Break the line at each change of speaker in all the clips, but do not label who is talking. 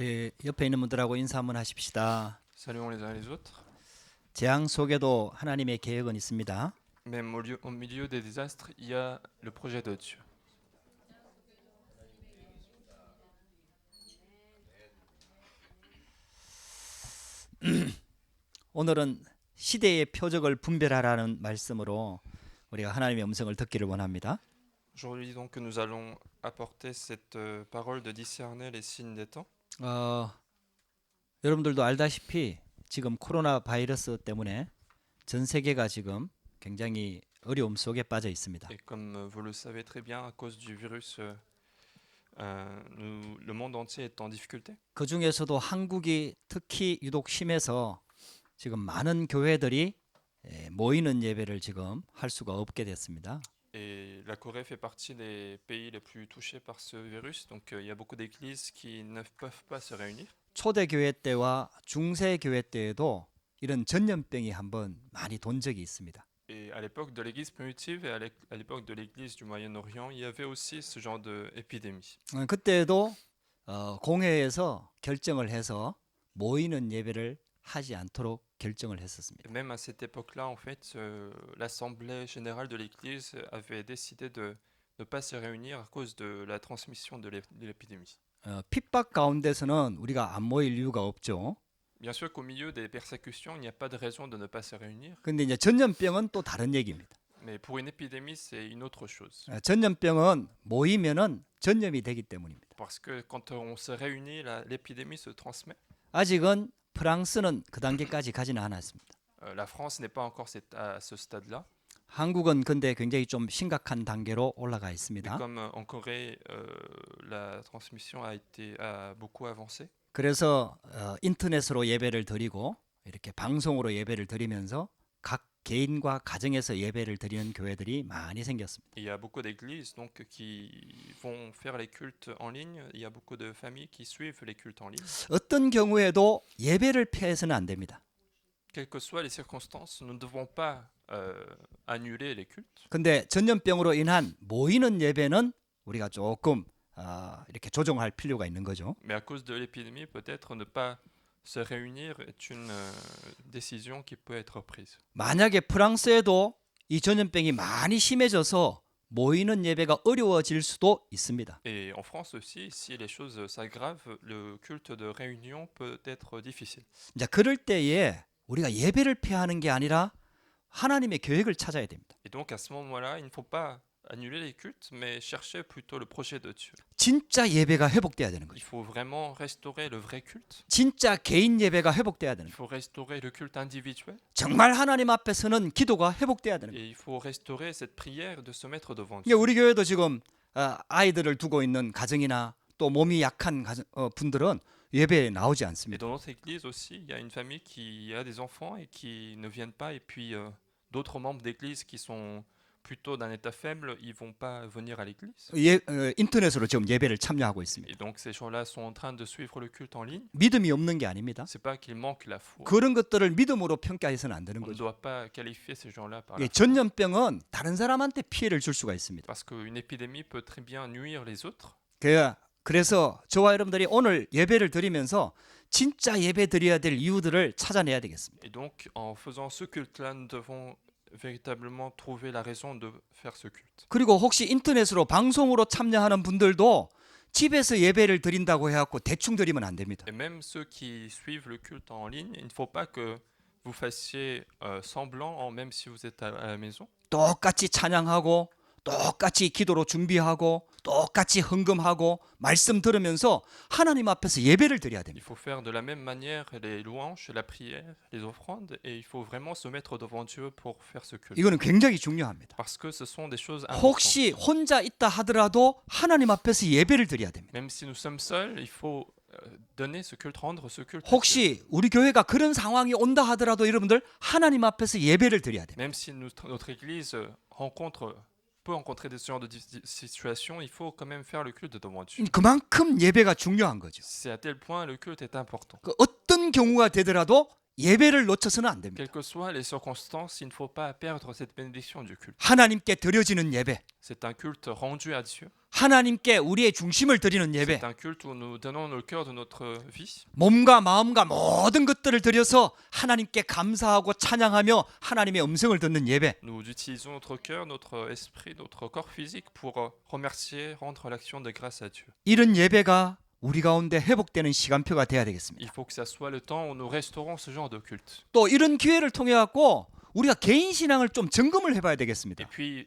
우리 옆에 있는 분들하고 인사 한번 하십시다.
Saluons les uns les autres.
재앙 속에도 하나님의 계획은 있습니다.
Même au milieu des désastres, il y a le projet de Dieu.
오늘은 시대의 표적을 분별하라는 말씀으로 우리가 하나님의 음성을 듣기를 원합니다.
Aujourd'hui donc que nous allons apporter cette parole de discerner les signes des temps.
여러분들도 알다시피 지금 코로나 바이러스 때문에 전 세계가 지금 굉장히 어려움 속에 빠져 있습니다.
Et comme vous le savez très bien, à cause du virus, le monde entier est en difficulté.
그 중에서도 한국이 특히 유독 심해서 지금 많은 교회들이 모이는 예배를 지금 할 수가 없게 됐습니다.
Et la Corée fait partie des pays les plus touchés par ce virus, donc il y a beaucoup d'églises qui ne peuvent pas se réunir.
초대 교회 때와 중세 교회 때에도 이런 전염병이 한번 많이 돈 적이 있습니다.
Et à l'époque de l'église primitive et à l'époque de l'église du Moyen-Orient, il y avait aussi ce genre d'épidémie.
그때도 공회에서 결정을 해서 모이는 예배를 하지 않도록 결정을 했었습니다.
Et même à cette époque-là, en fait, l'Assemblée générale de l'Église avait décidé de ne pas se réunir à cause de la transmission de l'épidémie.
핍박 가운데서는 우리가 안 모일 이유가 없죠.
Bien sûr qu'au milieu des persécutions, il n'y a pas de raison de ne pas se réunir,
근데 이제 전염병은 또 다른 얘기입니다.
mais pour une épidémie, c'est une autre chose.
전염병은 모이면은 전염이 되기 때문입니다.
Parce que quand on se réunit, l'épidémie se transmet.
아직은 프랑스는 그 단계까지 가지는 않았습니다.
La France n'est pas encore à ce stade-là.
한국은 근데 굉장히 좀 심각한 단계로 올라가
Mais
있습니다.
comme en Corée, la transmission a beaucoup avancé.
그래서 인터넷으로 예배를 드리고 이렇게 방송으로 예배를 드리면서 각 개인과 가정에서 예배를 드리는 교회들이 많이 생겼습니다.
Il y a beaucoup d'églises donc qui vont faire les cultes en ligne. Il y a beaucoup de familles qui suivent les cultes en ligne.
어떤 경우에도 예배를 피해서는 안 됩니다.
Quelles que soient les circonstances, nous ne devons pas annuler les cultes.
근데 전염병으로 인한 모이는 예배는 우리가 조금 이렇게 조정할 필요가 있는 거죠.
Mais à cause de l'épidémie, peut-être ne pas se réunir est une décision qui peut être prise.
만약에 프랑스에도 이 전염병이 많이 심해져서 모이는 예배가 어려워질 수도 있습니다.
Et en France aussi, si les choses s'aggravent, le culte de réunion peut être difficile.
이제 그럴 때에 우리가 예배를 피하는 게 아니라 하나님의 계획을 찾아야 됩니다.
Et donc à ce moment-là, il ne faut pas annuler les cultes, mais chercher plutôt le projet de Dieu.
진짜 예배가 회복돼야 되는
Il
거죠.
faut vraiment restaurer le vrai culte.
진짜 개인 예배가 회복돼야 되는
Il
거죠.
faut restaurer le culte individuel.
정말 하나님 앞에서는 기도가 회복돼야 되는 거죠.
Et il faut restaurer cette prière de se mettre devant
이게
Dieu.
우리 교회도 지금 아이들을 두고 있는 가정이나 또 몸이 약한 분들은 예배에 나오지
Et
않습니다.
dans notre église aussi, il y a une famille qui a des enfants et qui ne viennent pas. Et puis d'autres membres d'église qui sont plutôt d'un état faible, ils vont pas venir à l'église.
인터넷으로 지금 예배를 참여하고 있습니다.
Et donc ces gens-là sont en train de suivre le culte en ligne.
믿음이 없는 게 아닙니다.
C'est pas qu'ils manquent la foi.
그런 것들을 믿음으로 평가해서는 안 되는
On ne
거죠.
doit pas qualifier ces gens-là par la foi.
전염병은 다른 사람한테 피해를 줄 수가 있습니다.
Parce qu'une épidémie peut très bien nuire les autres.
그래서 저와 여러분들이 오늘 예배를 드리면서 진짜 예배 드려야 될 이유들을 찾아내야 되겠습니다.
Et donc en faisant ce culte-là, nous devons véritablement trouver la raison de faire ce culte.
그리고 혹시 인터넷으로 방송으로 참여하는 분들도 집에서 예배를 드린다고 해갖고 대충 드리면 안 됩니다.
Et même ceux qui suivent le culte en ligne, il ne faut pas que vous fassiez semblant, même si vous êtes à la maison.
똑같이 찬양하고 똑같이 기도로 준비하고 똑같이 헌금하고 말씀 들으면서 하나님 앞에서 예배를 드려야
Il
됩니다.
faut faire de la même manière les louanges, la prière, les offrandes, et il faut vraiment se mettre devant Dieu pour faire ce culte.
이거는 굉장히 중요합니다.
Parce que ce sont des choses importantes.
혹시 혼자 있다 하더라도 하나님 앞에서 예배를 드려야 됩니다.
Même si nous sommes seuls, il faut donner ce culte, rendre ce culte.
혹시 우리 교회가 그런 상황이 온다 하더라도 여러분들 하나님 앞에서 예배를 드려야 됩니다.
Même si notre église peut rencontrer ce genre de situation, il faut quand même faire le culte devant Dieu.
그만큼 예배가 중요한 거죠.
C'est à tel point le culte est important.
어떤 경우가 되더라도 예배를 놓쳐서는 안 됩니다.
Quelles que soient les circonstances, il ne faut pas perdre cette bénédiction du culte.
하나님께 드려지는 예배,
C'est un culte rendu à Dieu.
하나님께 우리의 중심을 드리는 예배,
C'est un culte où nous donnons le cœur de notre vie.
몸과 마음과 모든 것들을 드려서 하나님께 감사하고 찬양하며 하나님의 음성을 듣는 예배.
Nous utilisons notre cœur, notre esprit, notre corps physique pour remercier, rendre l'action de grâce à Dieu.
이런 예배가 우리 가운데 회복되는 시간표가 돼야
Il
되겠습니다.
faut que ça soit le temps où nous restaurons ce genre de culte.
또 이런 기회를 통해 갖고 우리가 개인 신앙을 좀 점검을 해봐야
Et
되겠습니다.
puis,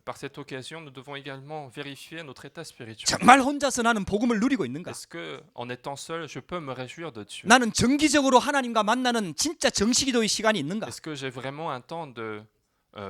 par cette occasion, nous devons également vérifier notre état spirituel.
정말 혼자서 나는 복음을 누리고 있는가?
Est-ce que, en étant seul, je peux me réjouir de Dieu?
나는 정기적으로 하나님과 만나는 진짜 정식기도의 시간이 있는가?
Est-ce que j'ai vraiment un temps de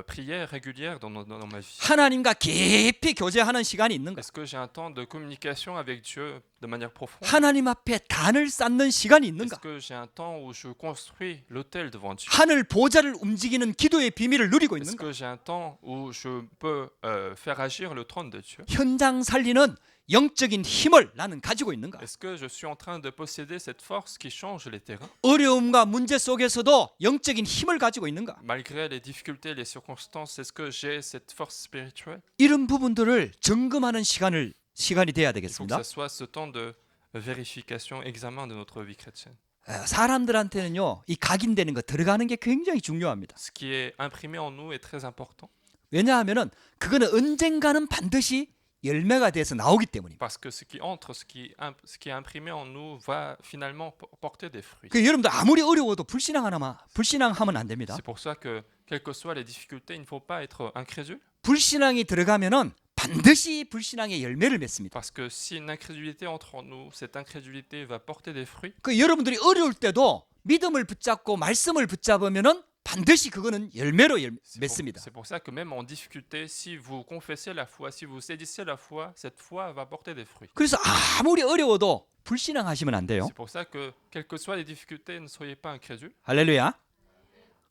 prière régulière dans ma vie?
하나님과 깊이 교제하는 시간이 있는가?
Est-ce que j'ai un temps de communication avec Dieu de manière profonde?
하나님 앞에 단을 쌓는 시간이
Est-ce
있는가?
que j'ai un temps où je construis l'autel devant Dieu?
하늘 보좌를 움직이는 기도의 비밀을 누리고
Est-ce
있는가?
que j'ai un temps où je peux faire agir le trône de Dieu?
현장 살리는 영적인 힘을 나는 가지고 있는가?
Est-ce que je suis en train de posséder cette force qui change les terrains?
어려움과 문제 속에서도 영적인 힘을 가지고 있는가?
Malgré les difficultés, les circonstances, est-ce que j'ai cette force spirituelle?
이런 부분들을 점검하는 시간이 돼야
Il faut que
되겠습니다.
ça soit ce temps de vérification, examen de notre vie chrétienne.
사람들한테는요, 이 각인되는 거 들어가는 게 굉장히 중요합니다.
Ce qui est imprimé en nous est très important
왜냐하면은 그거는 언젠가는 반드시 열매가 돼서 나오기 때문입니다.
parce que ce qui entre, ce qui est imprimé en nous va finalement porter des fruits.
그 여러분들 아무리 어려워도 불신앙하면 안 됩니다.
C'est pour ça que, quelles que soient les difficultés, il ne faut pas être incrédule.
불신앙이 들어가면은 반드시 불신앙의 열매를 맺습니다.
Parce que si une incrédulité entre en nous, cette incrédulité va porter des fruits.
그 여러분들이 어려울 때도 믿음을 붙잡고 말씀을 붙잡으면은 반드시 그거는 열매로 맺습니다.
C'est pour ça que même en difficulté, si vous confessez la foi, si vous saisissez la foi, cette foi va porter des fruits.
그래서 아무리 어려워도 불신앙하시면 안 돼요.
C'est pour ça que, quelles que soient les difficultés, ne soyez pas incrédules
할렐루야.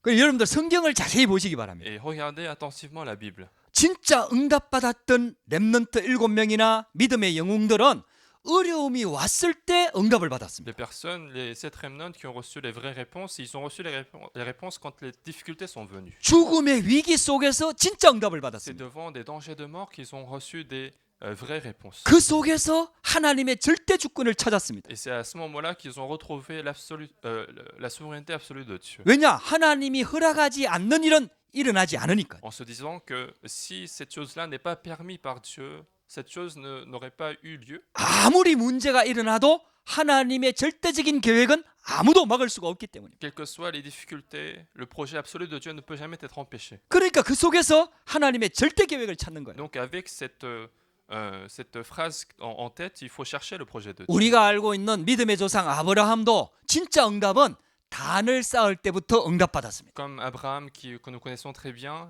그 여러분들 성경을 자세히 보시기 바랍니다.
et regardez attentivement la Bible.
진짜 응답받았던 렘넌트 7명이나 믿음의 영웅들은 어려움이 왔을 때 응답을 받았습니다.
Les personnes, les 7 remnants qui ont reçu les vraies réponses, ils ont reçu les réponses quand les difficultés sont venues.
죽음의 위기 속에서 진짜 응답을
C'est
받았습니다.
devant des dangers de mort qu'ils ont reçu des vraies réponses.
그 속에서 하나님의 절대 주권을 찾았습니다.
Et c'est à ce moment-là qu'ils ont retrouvé la souveraineté absolue de Dieu.
왜냐? 하나님이 허락하지 않는 일은 일어나지 않으니까.
En se disant que si cette chose-là n'est pas permise par Dieu, cette chose n'aurait pas eu lieu.
아무리 문제가 일어나도 하나님의 절대적인 계획은 아무도 막을 수가 없기 때문입니다.
Quelles que soient les difficultés, le projet absolu de Dieu ne peut jamais être empêché.
그러니까 그 속에서 하나님의 절대 계획을 찾는 거예요.
Donc avec cette phrase en tête, il faut chercher le projet de Dieu.
우리가 알고 있는 믿음의 조상 아브라함도 진짜 응답은 단을 쌓을 때부터 응답받았습니다.
Comme Abraham que nous connaissons très bien,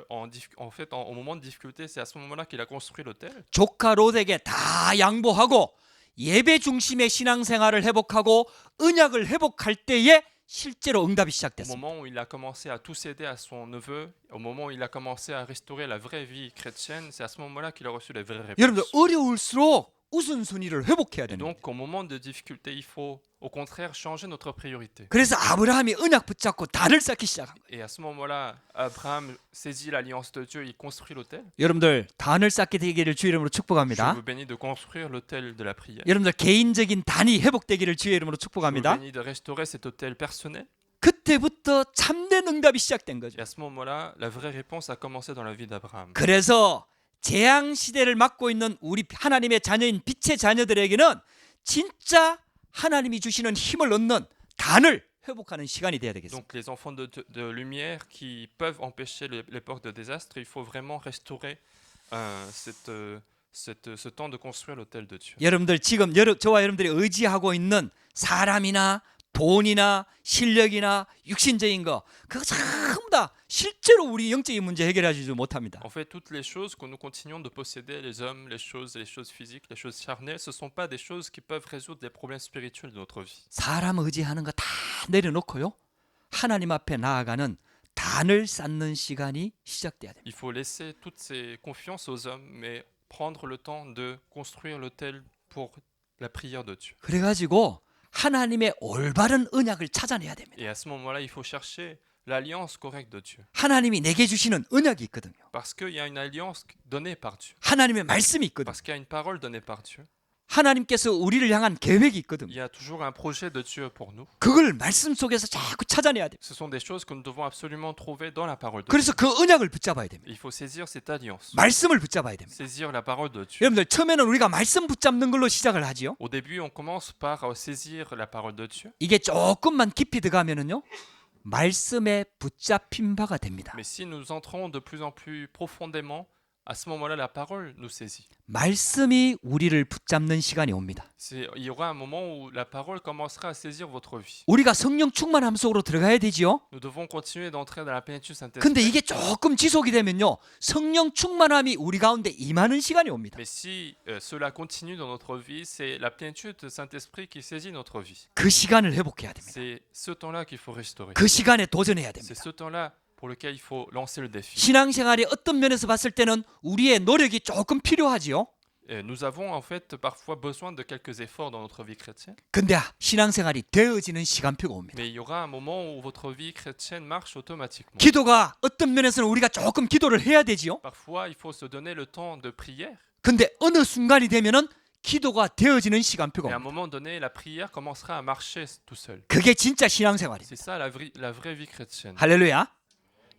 au moment de difficulté, c'est à ce moment-là qu'il a construit l'autel.
조카 롯에게 다 양보하고 예배 중심의 신앙생활을 회복하고 언약을 회복할 때에 실제로 응답이
Au
시작됐습니다.
moment où il a commencé à tout céder à son neveu, au moment où il a commencé à restaurer la vraie vie chrétienne, c'est à ce moment-là qu'il a reçu les vraies
여러분들
réponses.
어려울수록 우선순위를 회복해야
Et
됩니다.
donc, au moment de difficulté, il faut au contraire changer notre priorité.
그래서 아브라함이 언약 붙잡고 단을 쌓기 시작한 거예요.
Et à ce moment-là, Abraham saisit l'alliance de Dieu, il construit l'autel.
여러분들 단을 쌓게 되기를 주 이름으로
Je
축복합니다.
vous bénis de construire l'autel de la prière.
여러분들 개인적인 단이 회복되기를 주의 이름으로
Je vous
축복합니다.
bénis de restaurer cet autel personnel.
그때부터 참된 응답이 시작된 거죠.
Et à ce moment-là, la vraie réponse a commencé dans la vie d'Abraham.
그래서 재앙 시대를 맞고 있는 우리 하나님의 자녀인 빛의 자녀들에게는 진짜 하나님이 주시는 힘을 얻는 단을 회복하는 시간이 돼야 되겠습니다.
Donc les enfants de lumière qui peuvent empêcher l'époque de désastre, il faut vraiment restaurer ce temps de construire l'autel de Dieu.
여러분들 지금 저와 여러분들이 의지하고 있는 사람이나 돈이나 실력이나 육신적인 거 그거 전부 다 실제로 우리 영적인 문제 해결하지 못합니다.
En fait, toutes les choses que nous continuons de posséder, les hommes, les choses physiques, les choses charnelles, ce ne sont pas des choses qui peuvent résoudre des problèmes spirituels de notre vie.
사람 의지하는 거 다 내려놓고요. 하나님 앞에 나아가는 단을 쌓는 시간이 시작돼야 됩니다.
Il faut laisser toutes ces confiances aux hommes, mais prendre le temps de construire l'autel pour la prière de Dieu.
그래가지고 하나님의 올바른 언약을 찾아내야 됩니다.
Et à ce moment-là, il faut chercher l'alliance correcte de Dieu.
하나님이 내게 주시는 언약이 있거든요.
Parce qu'il y a une alliance donnée par Dieu.
하나님의 말씀이 있거든요.
Parce qu'il y a une parole donnée par Dieu.
하나님께서 우리를 향한 계획이 있거든요.
Il y a toujours un projet de Dieu pour nous.
그걸 말씀 속에서 자꾸 찾아내야 돼요.
Ce sont des choses que nous devons absolument trouver dans la parole de Dieu.
그래서 그 언약을 붙잡아야 됩니다.
Il faut saisir cette alliance.
말씀을 붙잡아야 됩니다.
Saisir la parole de Dieu.
여러분들 처음에는 우리가 말씀 붙잡는 걸로 시작을 하지요.
Au début, on commence par saisir la parole de Dieu.
이게 조금만 깊이 들어가면은요. 말씀에 붙잡힌 바가 됩니다.
Mais si nous entrons de plus en plus profondément, à ce moment-là, la parole nous saisit.
말씀이 우리를 붙잡는 시간이 옵니다.
Il y aura un moment où la parole commencera à saisir votre vie.
우리가 성령 충만함 속으로 들어가야 되지요.
Nous devons continuer d'entrer dans la plénitude
근데
Saint-Esprit.
이게 조금 지속이 되면요. 성령 충만함이 우리 가운데 임하는 시간이 옵니다.
Mais si cela continue dans notre vie, c'est la plénitude de Saint-Esprit qui saisit notre vie.
그 시간을 회복해야 됩니다.
C'est ce temps-là qu'il faut restaurer.
그 시간에 도전해야
C'est
됩니다.
ce temps-là pour lequel il faut lancer le défi.
신앙생활의 어떤 면에서 봤을 때는 우리의 노력이 조금 필요하지요.
Nous avons en fait parfois besoin de quelques efforts dans notre vie chrétienne.
근데 신앙생활이 되어지는 시간표가 옵니다.
Mais il y aura un moment où votre vie chrétienne marche automatiquement.
기도가 어떤 면에서는 우리가 조금 기도를 해야 되지요.
Parfois, il faut se donner le temps de prière.
근데 어느 순간이 되면은 기도가 되어지는 시간표가
Et à un
옵니다.
moment donné, la prière commencera à marcher tout seul.
그게 진짜 신앙생활이에요.
C'est ça la vraie vie chrétienne.
할렐루야.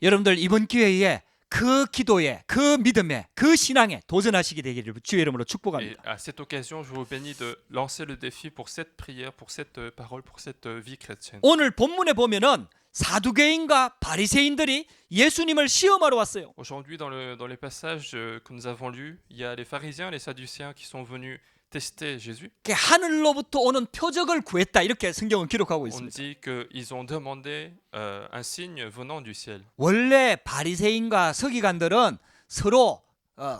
여러분들 이번 기회에 그 기도에, 그 믿음에, 그 신앙에 도전하시게 되기를 주의 이름으로
Et
축복합니다.
à cette occasion, je vous bénis de lancer le défi pour cette prière, pour cette parole, pour cette vie chrétienne.
오늘 본문에 보면은 사두개인과 바리새인들이 예수님을 시험하러 왔어요.
Aujourd'hui, dans les passages que nous avons lus, il y a les pharisiens et les sadducéens qui sont venus tester Jésus.
하늘로부터 오는 표적을 구했다 이렇게 성경은 기록하고
On
있습니다.
dit qu'ils ont demandé un signe venant du ciel.
원래 바리새인과 서기관들은 서로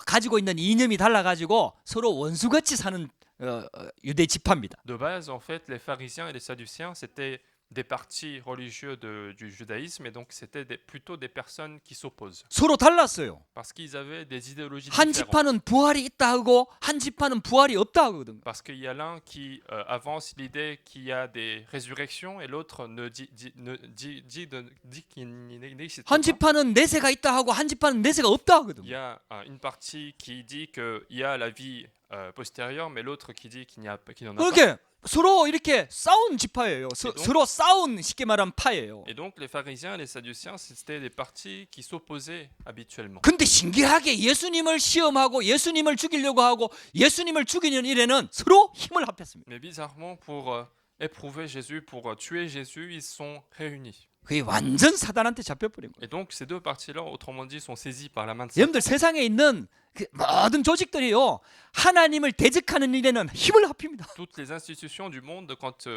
가지고 있는 이념이 달라가지고 서로 원수같이 사는 유대 지파입니다.
De base, en fait, les pharisiens et les sadducéens, c'était des partis religieux du judaïsme, et donc c'était plutôt des personnes qui s'opposent.
서로 달랐어요.
Parce qu'ils avaient des idéologies
한
différentes.
지파는 부활이 있다 하고 한 지파는 부활이 없다 하거든요.
Parce qu'il y a l'un qui avance l'idée qu'il y a des résurrections et l'autre dit qu'il n'existe pas.
한 지파는 내세가 있다 하고 한 지파는 내세가 없다
Il
하거든요.
y a une partie qui dit qu'il y a la vie postérieure, mais l'autre qui dit qu'il n'y en a pas.
그렇게 서로 이렇게 싸운 지파예요. 서로 싸운 쉽게 말하면 파예요.
Et donc les pharisiens et les sadduciens, c'était des partis qui s'opposaient habituellement.
근데 신기하게 예수님을 시험하고 예수님을 죽이려고 하고 예수님을 죽이는 일에는 서로 힘을 합했습니다.
Mais bizarrement, pour éprouver Jésus, pour tuer Jésus, ils sont réunis.
그게 완전 사단한테 잡혀버린 거예요.
Et donc ces deux parties-là, autrement dit, sont saisies par la main de Satan.
여러분들 세상에 있는 그 모든 조직들이요 하나님을 대적하는 일에는 힘을 합힙니다.
Toutes les institutions du monde, quand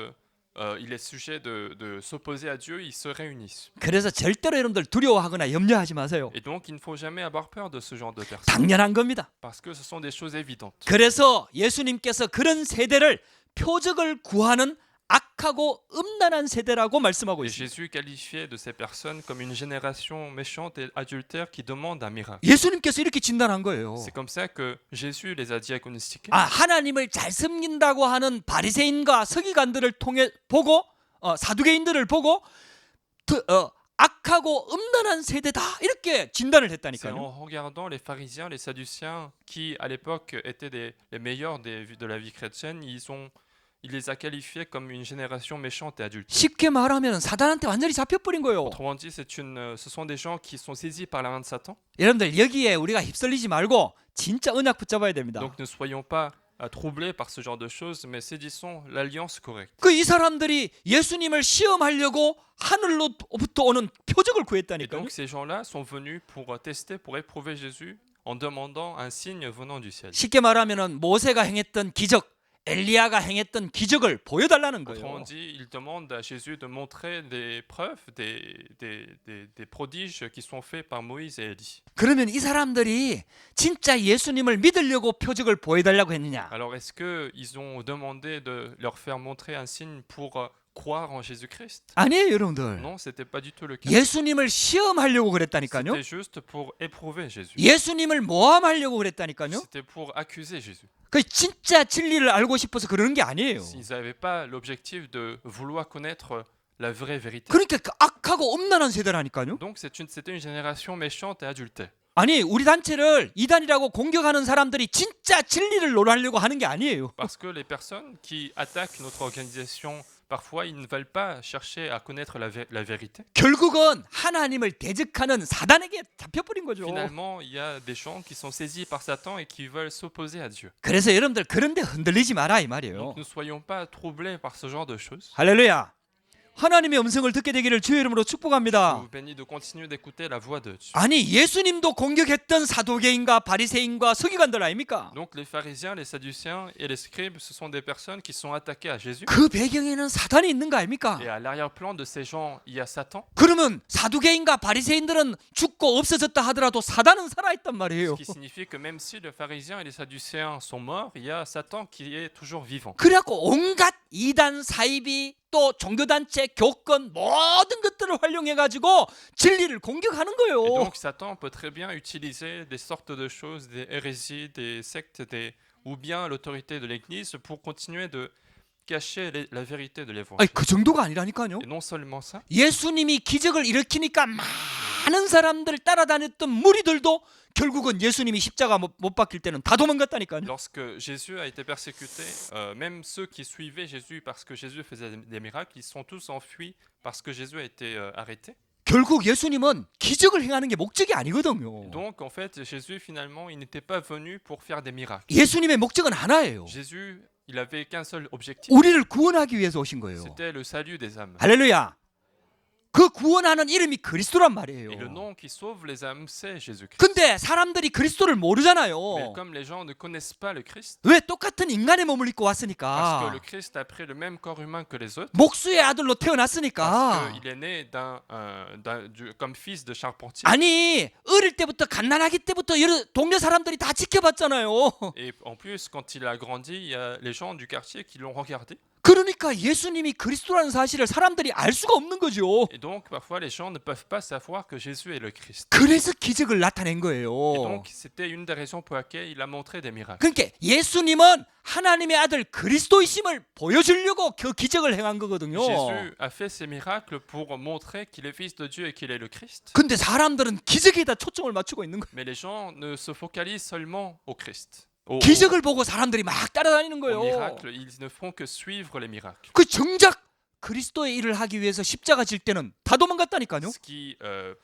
il est sujet de s'opposer à Dieu, ils se réunissent.
그래서 절대로 여러분들 두려워하거나 염려하지 마세요.
Et donc il ne faut jamais avoir peur de ce genre de personnes.
당연한 겁니다.
Parce que ce sont des choses évidentes.
그래서 예수님께서 그런 세대를 표적을 구하는 악하고 음란한 세대라고 말씀하고
Et
있습니다.
Jésus qualifiait de ces personnes comme une génération méchante et adultère qui demande un miracle.
예수님께서 이렇게 진단한 거예요.
C'est comme ça que Jésus les a diagnostiqués.
하나님을 잘 섬긴다고 하는 바리새인과 서기관들을 통해 보고 사두개인들을 보고 악하고 음란한 세대다 이렇게 진단을
C'est
했다니까요.
en regardant les pharisiens, les sadduciens, qui à l'époque étaient les meilleurs de la vie chrétienne, il les a qualifiés comme une génération méchante et adulte.
쉽게 말하면 사단한테 완전히 잡혀버린 거예요.
Autrement dit, ce sont des gens qui sont saisis par la main de Satan.
여러분들 여기에 우리가 휩쓸리지 말고 진짜 언약 붙잡아야 됩니다.
Donc ne soyons pas troublés par ce genre de choses, mais saisissons l'alliance correcte.
이 사람들이 예수님을 시험하려고 하늘로부터 오는 표적을
Et
구했다니까요.
donc ces gens-là sont venus pour tester, pour éprouver Jésus en demandant un signe venant du ciel.
쉽게 말하면 모세가 행했던 기적, 엘리야가 행했던 기적을 보여달라는
Autrement
거예요.
dit, ils demandent à Jésus de montrer des preuves, des prodiges qui sont faits par Moïse et Élie.
그러면 이 사람들이 진짜 예수님을 믿으려고 표적을 보여달라고 했느냐?
Alors est-ce qu'ils ont demandé de leur faire montrer un signe pour croire en Jésus-Christ?
아니에요, 여러분들.
Non, c'était pas du tout le cas.
예수님을 시험하려고 그랬다니까요.
C'était juste pour éprouver Jésus.
예수님을 모함하려고 그랬다니까요.
C'était pour accuser Jésus.
그 진짜 진리를 알고 싶어서 그러는 게 아니에요.
Ils n'avaient pas l'objectif de vouloir connaître la vraie vérité.
그러니까 그 악하고 음란한 세대라니까요.
Donc c'était une génération méchante et adultère.
아니 우리 단체를 이단이라고 공격하는 사람들이 진짜 진리를 논하려고 하는 게 아니에요.
Parce que les personnes qui attaquent notre organisation, parfois, ils ne veulent pas chercher à connaître la vérité.
결국은 하나님을 대적하는 사단에게 잡혀버린 거죠.
Finalement, il y a des gens qui sont saisis par Satan et qui veulent s'opposer à Dieu.
그래서 여러분들 그런데 흔들리지 마라 이 말이에요.
Donc ne soyons pas troublés par ce genre de choses.
할렐루야. 하나님의 음성을 듣게 되기를 주의 이름으로
Je
축복합니다.
vous bénis de continuer d'écouter la voix de Dieu.
아니 예수님도 공격했던 사도계인과 바리새인과 서기관들 아닙니까?
Donc les pharisiens, les sadducéens et les scribes, ce sont des personnes qui sont attaquées à Jésus.
그 배경에는 사단이 있는 거 아닙니까?
Et à l'arrière-plan de ces gens, il y a Satan.
그러면 사두개인과 바리새인들은 죽고 없어졌다 하더라도 사단은 살아있단
Ce
말이에요.
qui signifie que même si les pharisiens et les sadducéens sont morts, il y a Satan qui est toujours vivant.
그래갖고 온갖 이단 사이비 또 종교단체 교권 모든 것들을 활용해가지고 진리를 공격하는
Et
거예요.
donc Satan peut très bien utiliser des sortes de choses, des hérésies, des sectes, ou bien l'autorité de l'Église pour continuer de cacher la vérité de
아니
l'Évangile.
그 정도가 아니라니까요.
Et non seulement ça,
예수님이 기적을 일으키니까 많은 사람들 따라다녔던 무리들도 결국은 예수님이 십자가 못 박힐 때는 다 도망갔다니까요.
lorsque Jésus a été persécuté, même ceux qui suivaient Jésus parce que Jésus faisait des miracles, ils sont tous enfuis parce que Jésus a été arrêté.
결국 예수님은 기적을 행하는 게 목적이 아니거든요.
Donc en fait, Jésus finalement, il n'était pas venu pour faire des miracles.
예수님의 목적은 하나예요.
Jésus, il avait qu'un seul objectif,
우리를 구원하기 위해서 오신 거예요.
c'était le salut des âmes.
할렐루야. 그 구원하는 이름이 그리스도란 말이에요.
Et le nom qui sauve les âmes, c'est Jésus-Christ.
근데 사람들이 그리스도를
Mais
모르잖아요.
comme les gens ne connaissent pas le Christ,
왜? 똑같은 인간의 몸을 입고
parce que
왔으니까.
le Christ a pris le même corps humain que les autres,
목수의 아들로
parce
태어났으니까.
qu'il est né comme fils de charpentier.
아니 어릴 때부터 갓난아기 때부터 여러 동네 사람들이 다 지켜봤잖아요.
Et en plus, quand il a grandi, il y a les gens du quartier qui l'ont regardé.
그러니까 예수님이 그리스도라는 사실을 사람들이 알 수가 없는 거죠.
Et donc, parfois, les gens ne peuvent pas savoir que Jésus est le Christ.
그래서 기적을 나타낸
Et
거예요.
donc, c'était une des raisons pour laquelle il a montré des miracles.
그러니까 예수님은 하나님의 아들 그리스도이심을 보여주려고 그 기적을 행한 거거든요.
Jésus a fait ces miracles pour montrer qu'il est fils de Dieu et qu'il est le Christ.
근데 사람들은 기적에다 초점을 맞추고 있는 거예요.
Mais les gens ne se focalisent seulement au Christ.
기적을 보고 사람들이 막 따라다니는
Au
거예요.
miracle, ils ne font que suivre les miracles.
그 정작 그리스도의 일을 하기 위해서 십자가 질 때는 다 도망갔다니까요.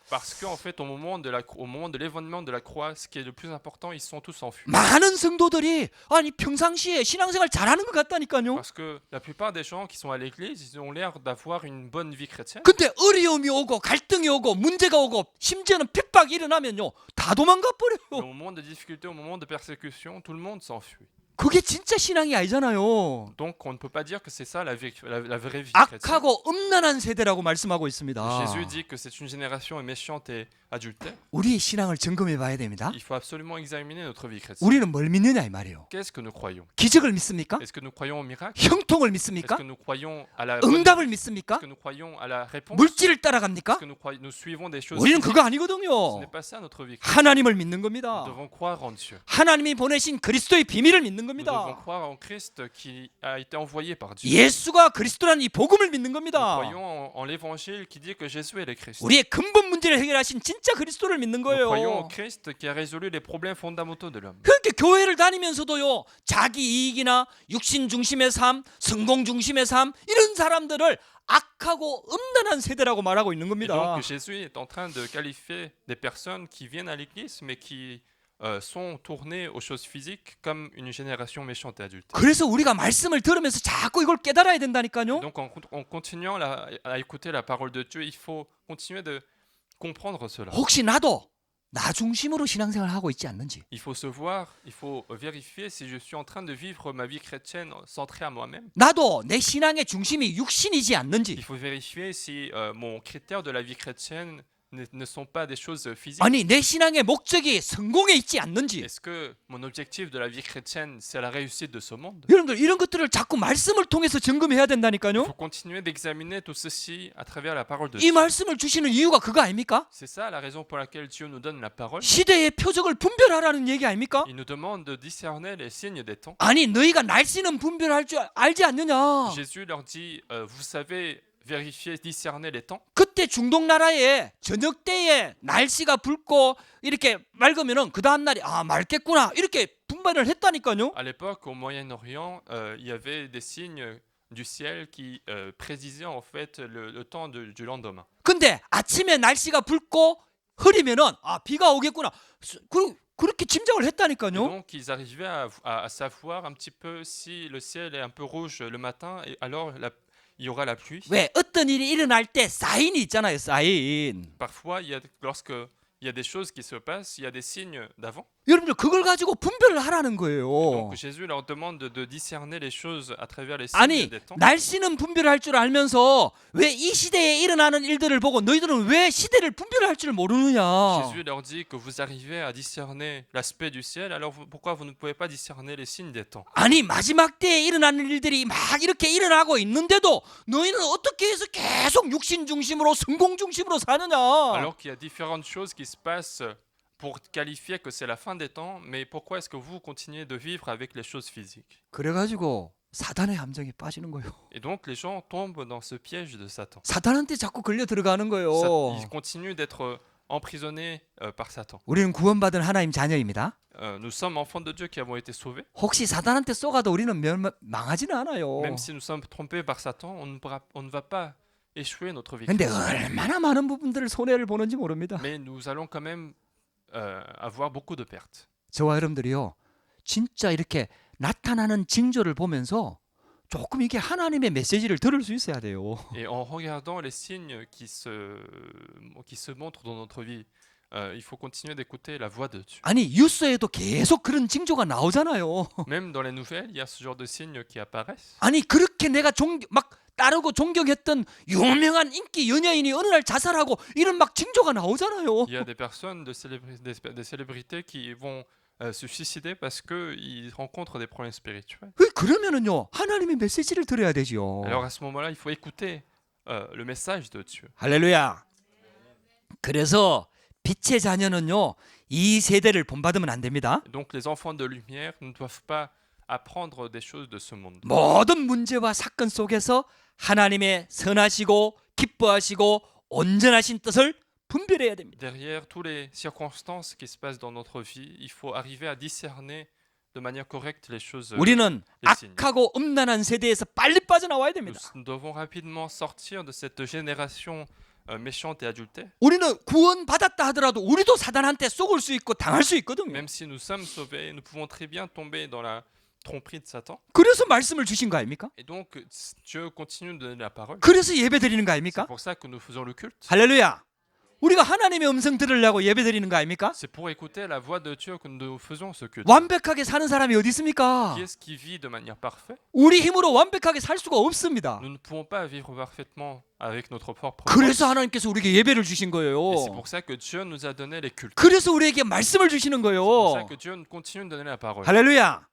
Parce qu'en fait, au moment de l'événement de la croix, ce qui est le plus important, ils sont tous enfuis.
많은 성도들이 아니 평상시에 신앙생활 잘하는 것 같다니까요.
Parce que la plupart des gens qui sont à l'église, ils ont l'air d'avoir une bonne vie chrétienne.
근데 어려움이 오고 갈등이 오고 문제가 오고 심지어는 핍박이 일어나면요 다 도망가
Mais
버려요.
au moment de difficultés, au moment de persécution, tout le monde s'enfuit.
그게 진짜 신앙이 아니잖아요.
Donc on ne peut pas dire que c'est ça la vraie vie chrétienne.
악하고 음란한 세대라고 말씀하고 있습니다.
Jésus dit que c'est une génération méchante et adultère.
우리의 신앙을 점검해 봐야 됩니다.
Il faut absolument examiner notre vie chrétienne.
우리는 뭘 믿느냐 이 말이에요.
Qu'est-ce que nous croyons?
기적을 믿습니까?
Est-ce que nous croyons au miracle?
형통을
Est-ce
믿습니까?
que nous croyons à la
응답을
Est-ce
믿습니까?
que nous croyons à la réponse?
물질을
Est-ce
따라갑니까?
que nous suivons des choses
우리는
physiques?
그거
Ce
아니거든요.
n'est pas ça notre vie chrétienne.
하나님을 믿는
Nous
겁니다.
devons croire en Dieu.
하나님이 보내신 그리스도의 비밀을 믿는
Nous devons
겁니다.
croire en Christ qui a été envoyé par Dieu.
예수가 그리스도라는 이 복음을 믿는
Nous
겁니다.
croyons en l'évangile qui dit que Jésus est le Christ.
우리의 근본 문제를 해결하신 진짜 그리스도를 믿는
Nous croyons au
거예요.
Christ qui a résolu les problèmes fondamentaux de l'homme.
그렇게 교회를 다니면서도요 자기 이익이나 육신 중심의 삶, 성공 중심의 삶 이런 사람들을 악하고 음란한 세대라고 말하고 있는
Et
겁니다.
donc Jésus est en train de qualifier des personnes qui viennent à l'église mais qui sont tournées aux choses physiques comme une génération méchante et adulte.
그래서 우리가 말씀을 들으면서 자꾸 이걸 깨달아야 된다니까요.
Donc en continuant à écouter la parole de Dieu, il faut continuer de comprendre cela.
혹시 나도 나 중심으로 신앙생활을 하고 있지 않는지.
Il faut se voir, il faut vérifier si je suis en train de vivre ma vie chrétienne centrée à moi-même.
나도 내 신앙의 중심이 육신이지 않는지.
Il faut vérifier si mon critère de la vie chrétienne ne sont pas des choses physiques.
아니 내 신앙의 목적이 성공에 있지 않는지.
Est-ce que mon objectif de la vie chrétienne, c'est la réussite de ce monde?
여러분들 이런 것들을 자꾸 말씀을 통해서 점검해야
Il
된다니까요.
faut continuer d'examiner tout ceci à travers la parole de
이
Dieu.
말씀을 주시는 이유가 그거 아닙니까?
C'est ça la raison pour laquelle Dieu nous donne la parole.
시대의 표적을 분별하라는 얘기 아닙니까?
Il nous demande de discerner les signes des temps.
아니 너희가 날씨는 분별할 줄 알지 않느냐?
Jésus leur dit, vous savez vérifier, discerner les temps.
그때 중동 나라에 저녁 때에 날씨가 붉고 이렇게 맑으면은 그 다음 날이 맑겠구나 이렇게 분별을 했다니까요.
À l'époque, au Moyen-Orient, il y avait des signes du ciel qui prédisaient en fait le temps du lendemain.
근데 아침에 날씨가 붉고 흐리면은 비가 오겠구나. 그렇게 짐작을
Et
했다니까요.
donc, ils arrivaient à savoir un petit peu si le ciel est un peu rouge le matin, et alors il y aura la pluie.
왜 어떤 일이 일어날 때 사인이 있잖아요. 사인.
Parfois, lorsque il y a des choses qui se passent, il y a des signes d'avant.
여러분들 그걸 가지고 분별을 하라는 거예요.
Donc Jésus leur demande de discerner les choses à travers les signes
아니
des temps.
날씨는 분별할 줄 알면서 왜 이 시대에 일어나는 일들을 보고 너희들은 왜 시대를 분별할 줄 모르느냐.
Jésus leur dit que vous arrivez à discerner l'aspect du ciel, alors pourquoi vous ne pouvez pas discerner les signes des temps?
아니 마지막 때에 일어나는 일들이 막 이렇게 일어나고 있는데도 너희는 어떻게 해서 계속 육신 중심으로 성공 중심으로 사느냐.
Alors qu'il y a différentes choses qui se passent pour qualifier que c'est la fin des temps, mais pourquoi est-ce que vous continuez de vivre avec les choses physiques?
그래가지고 사단의 함정에 빠지는 거예요.
Et donc les gens tombent dans ce piège de Satan.
사단한테 자꾸 걸려 들어가는 거예요.
Ils continuent d'être emprisonnés par Satan.
우리는 구원받은 하나님 자녀입니다.
Nous sommes enfants de Dieu qui avons été sauvés.
혹시 사단한테 쏘가도 우리는 망하지는 않아요.
Même si nous sommes trompés par Satan, on ne va pas échouer notre vie.
근데 얼마나 많은 부분들을 손해를 보는지 모릅니다.
Mais nous allons quand même avoir beaucoup de pertes.
저와 여러분들이요, 진짜 이렇게 나타나는 징조를 보면서 조금 이게 하나님의 메시지를 들을 수 있어야 돼요.
Et en regardant les signes qui se montrent dans notre vie, il faut continuer d'écouter la voix de Dieu.
아니 뉴스에도 계속 그런 징조가 나오잖아요.
Même dans les nouvelles, il y a ce genre de signes qui apparaissent.
아니 그렇게 내가 막 따르고 존경했던 유명한 인기 연예인이 어느 날 자살하고 이런 막 징조가 나오잖아요.
Il y a des personnes, des célébrités qui vont se suicider parce qu'ils rencontrent des problèmes spirituels.
그러면은요 하나님의 메시지를 들어야 되죠.
Alors à ce moment-là, il faut écouter le message de Dieu.
할렐루야. 그래서 빛의 자녀는요 이 세대를 본받으면 안 됩니다.
Donc les enfants de lumière ne doivent pas apprendre des choses de ce monde.
모든 문제와 사건 속에서 하나님의 선하시고 기뻐하시고 온전하신 뜻을 분별해야 됩니다.
Derrière toutes les circonstances qui se passent dans notre vie, il faut arriver à discerner de manière correcte les choses.
우리는
les signes.
악하고 음란한 세대에서 빨리 빠져나와야 됩니다.
Nous devons rapidement sortir de cette génération méchante et adultère.
우리는 구원받았다 하더라도 우리도 사단한테 속을 수 있고 당할 수 있거든요.
Même si nous sommes sauvés, nous pouvons très bien tomber dans la tromperie de Satan.
그래서 말씀을 주신 거 아닙니까?
Et donc Dieu continue de donner la parole.
그래서 예배 드리는 거
C'est
아닙니까?
pour ça que nous faisons le culte.
할렐루야. 우리가 하나님의 음성 들으려고 예배 드리는 거 아닙니까?
C'est pour écouter la voix de Dieu que nous faisons ce culte.
완벽하게 사는 사람이 어디 있습니까?
Qui est-ce qui vit de manière parfaite?
우리 힘으로 완벽하게 살 수가 없습니다.
Nous ne pouvons pas vivre parfaitement avec notre propre
그래서
force.
하나님께서 우리에게 예배를 주신
Et c'est
거예요.
pour ça que Dieu nous a donné les cultes.
그래서 우리에게 말씀을 주시는
C'est pour ça
거예요.
que Dieu continue de donner la parole.
할렐루야.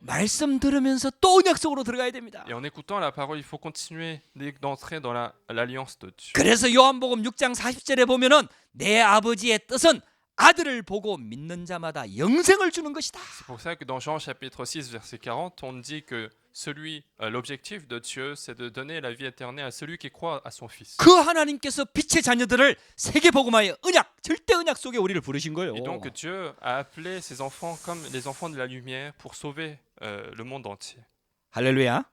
말씀 들으면서 또 언약 속으로 들어가야 됩니다.
Et en écoutant la parole, il faut continuer d'entrer dans l'alliance de Dieu.
그래서 요한복음 6장 40절에 보면은 내 아버지의 뜻은 아들을 보고 믿는 자마다 영생을 주는 것이다.
C'est pour ça que dans Jean chapitre 6 verset 40, on dit que l'objectif de Dieu, c'est de donner la vie éternelle à celui qui croit à son Fils.
그 하나님께서 빛의 자녀들을 세계 복음화의 언약, 절대 언약 속에 우리를 부르신 거예요.
Et donc Dieu a appelé ses enfants comme les enfants de la lumière pour sauver le monde entier.
할렐루야.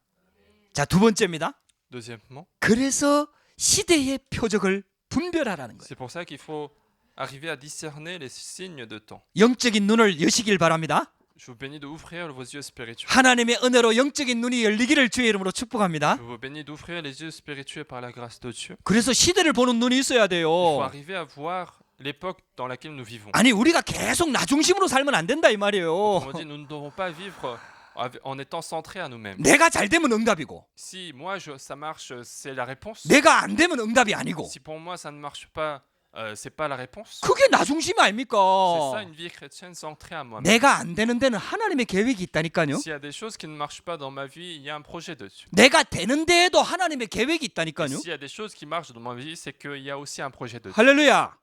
자, 두 번째입니다.
Deuxièmement,
그래서 시대의 표적을 분별하라는 거예요.
c'est pour ça qu'il faut arriver à discerner les signes de temps.
영적인 눈을 여시길 바랍니다.
Je vous bénis d'ouvrir vos yeux spirituels.
하나님의 은혜로 영적인 눈이 열리기를 주의 이름으로 축복합니다.
Je vous bénis d'ouvrir les yeux spirituels par la grâce de Dieu.
그래서 시대를 보는 눈이 있어야
Il faut
돼요.
arriver à voir l'époque dans laquelle nous vivons.
아니 우리가 계속 나 중심으로 살면 안 된다 이 말이에요.
Autrement dit, nous ne devons pas vivre en étant centrés à nous-mêmes.
내가 잘 되면 응답이고
Si moi ça marche, c'est la réponse.
내가 안 되면 응답이 아니고
Si pour moi ça ne marche pas, c'est pas la réponse.
그게 나 중심 아닙니까?
C'est ça une vie chrétienne centrée à moi-même.
내가 안 되는 데는 하나님의 계획이 있다니까요.
S'il y a des choses qui ne marchent pas dans ma vie, il y a un projet dessus.
내가 되는 데에도 하나님의 계획이 있다니까요.
S'il y a des choses qui marchent dans ma vie, c'est qu'il y a aussi un projet dessus.
할렐루야.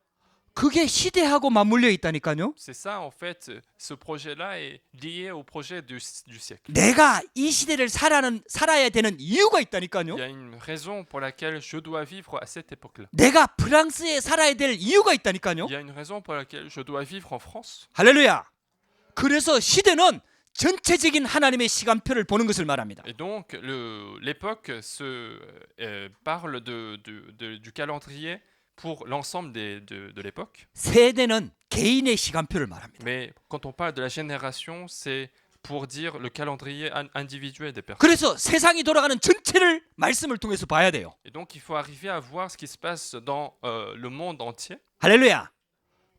그게 시대하고 맞물려 있다니까요.
C'est ça, en fait, ce projet-là est lié au projet du siècle.
내가 이 시대를 살아야 되는 이유가
Il
있다니까요.
y a une raison pour laquelle je dois vivre à cette époque-là.
내가 프랑스에 살아야 될 이유가 있다니까요.
Il y a une raison pour laquelle je dois vivre en France.
할렐루야. 그래서 시대는 전체적인 하나님의 시간표를 보는 것을 말합니다.
Et donc, l'époque parle du calendrier pour l'ensemble de l'époque.
세대는 개인의 시간표를 말합니다.
Mais quand on parle de la génération, c'est pour dire le calendrier individuel des personnes.
그래서 세상이 돌아가는 전체를 말씀을 통해서 봐야 돼요.
Et donc, il faut arriver à voir ce qui se passe dans le monde entier.
할렐루야.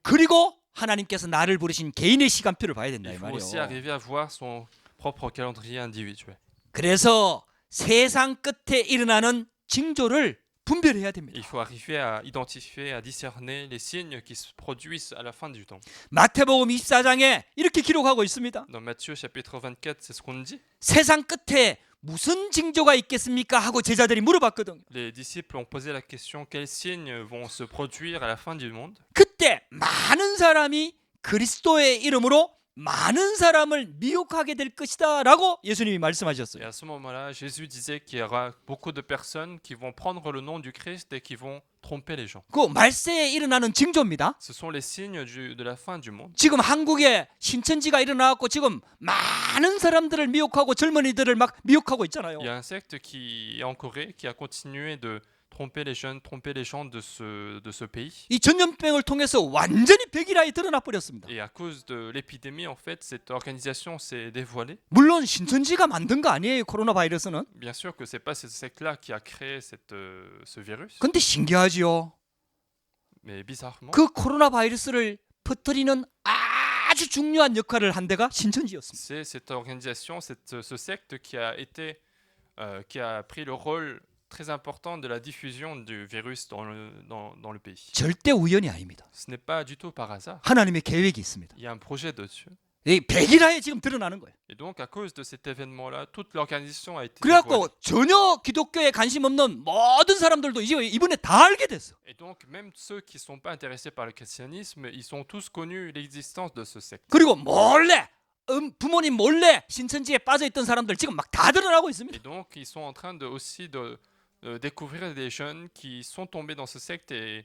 그리고 하나님께서 나를 부르신 개인의 시간표를 봐야 된다
Il
이
faut aussi
말이에요.
arriver à voir son propre calendrier individuel.
그래서 세상 끝에 일어나는 징조를 분별해야 됩니다.
Il faut arriver à identifier, à discerner les signes qui se produisent à la fin du temps.
마태복음 24장에 이렇게 기록하고 있습니다.
Dans Matthieu chapitre 24, c'est ce qu'on dit.
세상 끝에 무슨 징조가 있겠습니까? 하고 제자들이 물어봤거든요.
Les disciples ont posé la question quels signes vont se produire à la fin du monde.
그때 많은 사람이 그리스도의 이름으로 많은 사람을 미혹하게 될 것이다 라고 예수님이
Et
말씀하셨어요.
à ce moment-là, Jésus disait qu'il y aura beaucoup de personnes qui vont prendre le nom du Christ et qui vont tromper les gens.
그 말세에 일어나는 징조입니다.
Ce sont les signes de la fin du monde.
지금 한국에 신천지가 일어나고 지금 많은 사람들을 미혹하고 젊은이들을 막 미혹하고 있잖아요.
Il y a un secte qui est en Corée qui a continué de tromper les jeunes, tromper les gens de ce pays.
이 전염병을 통해서 완전히 백일화에 드러나 버렸습니다.
Et à cause de l'épidémie, en fait, cette organisation s'est dévoilée.
물론 신천지가 만든 거 아니에요. 코로나 바이러스는.
Bien sûr que c'est pas ce secte-là qui a créé ce virus,
근데 신기하지요.
mais bizarrement,
그 코로나 바이러스를 퍼뜨리는 아주 중요한 역할을 한 데가 신천지였습니다.
c'est cette organisation, ce secte qui a pris le rôle très important de la diffusion du virus dans le pays.
절대 우연이 아닙니다.
Ce n'est pas du tout par hasard.
하나님의 계획이 있습니다.
Il y a un projet dessus.
이 백일화에 지금 드러나는 거예요.
Et donc, à cause de cet événement-là, toute l'organisation a été
그래갖고
dévoilée.
전혀 기독교에 관심 없는 모든 사람들도 이번에 다 알게 됐어.
Et donc, même ceux qui ne sont pas intéressés par le christianisme, ils sont tous connus l'existence de ce secte.
그리고 몰래 부모님 몰래 신천지에 빠져있던 사람들 지금 막 다 드러나고 있습니다.
Et donc, ils sont en train aussi de découvrir des jeunes qui sont tombés dans ce secte et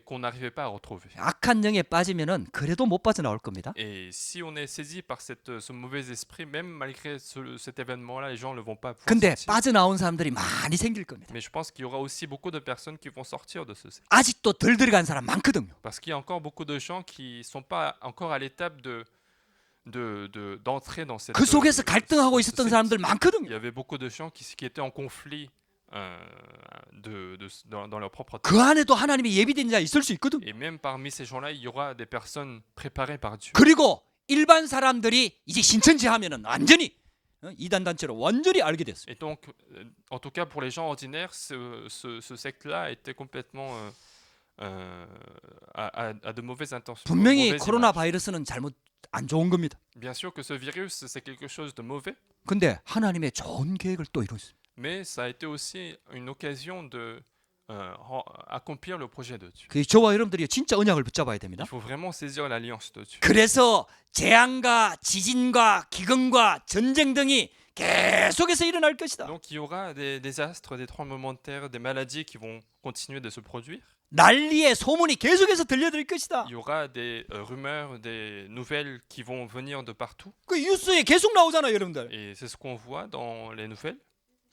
qu'on n'arrivait pas à retrouver.
악한 영에 빠지면은 그래도 못 빠져나올 겁니다.
Et si on est saisi par ce mauvais esprit, même malgré cet événement-là, les gens ne vont pas pouvoir
근데
sortir.
빠져나온 사람들이 많이 생길 겁니다.
Mais je pense qu'il y aura aussi beaucoup de personnes qui vont sortir de ce secte.
아직도 덜 들어간 사람 많거든요.
Parce qu'il y a encore beaucoup de gens qui ne sont pas encore à l'étape d'entrer dans cette...
그 속에서 갈등하고
ce
있었던
secte.
사람들
Il
많거든요.
y avait beaucoup de gens qui étaient en conflit dans leur propre
그 안에도 하나님의 예비된 자 있을 수 있거든요.
Et même parmi ces gens-là, il y aura des personnes préparées par Dieu.
그리고 일반 사람들이 이제 신천지 하면은 완전히 이단 단체로 완전히 알게 됐어요.
Et donc, en tout cas pour les gens ordinaires, ce secte-là était complètement à de mauvaises intentions.
분명히
mauvaises
코로나
images.
바이러스는 잘못 안 좋은 겁니다.
Bien sûr que ce virus, c'est quelque chose de mauvais,
근데 하나님의 좋은 계획을 또 이루었어요.
mais ça a été aussi une occasion de accomplir le projet de Dieu.
그 저와 여러분들이 진짜 언약을 붙잡아야 됩니다.
Il faut vraiment saisir l'alliance de Dieu.
그래서 재앙과 지진과 기근과 전쟁 등이 계속해서 일어날 것이다.
Donc il y aura des désastres, des tremblements de terre, des maladies qui vont continuer de se produire.
난리의 소문이 계속해서 들려들 것이다.
Il y aura des rumeurs, des nouvelles qui vont venir de partout.
그 뉴스에 계속 나오잖아요, 여러분들.
Et c'est ce qu'on voit dans les nouvelles.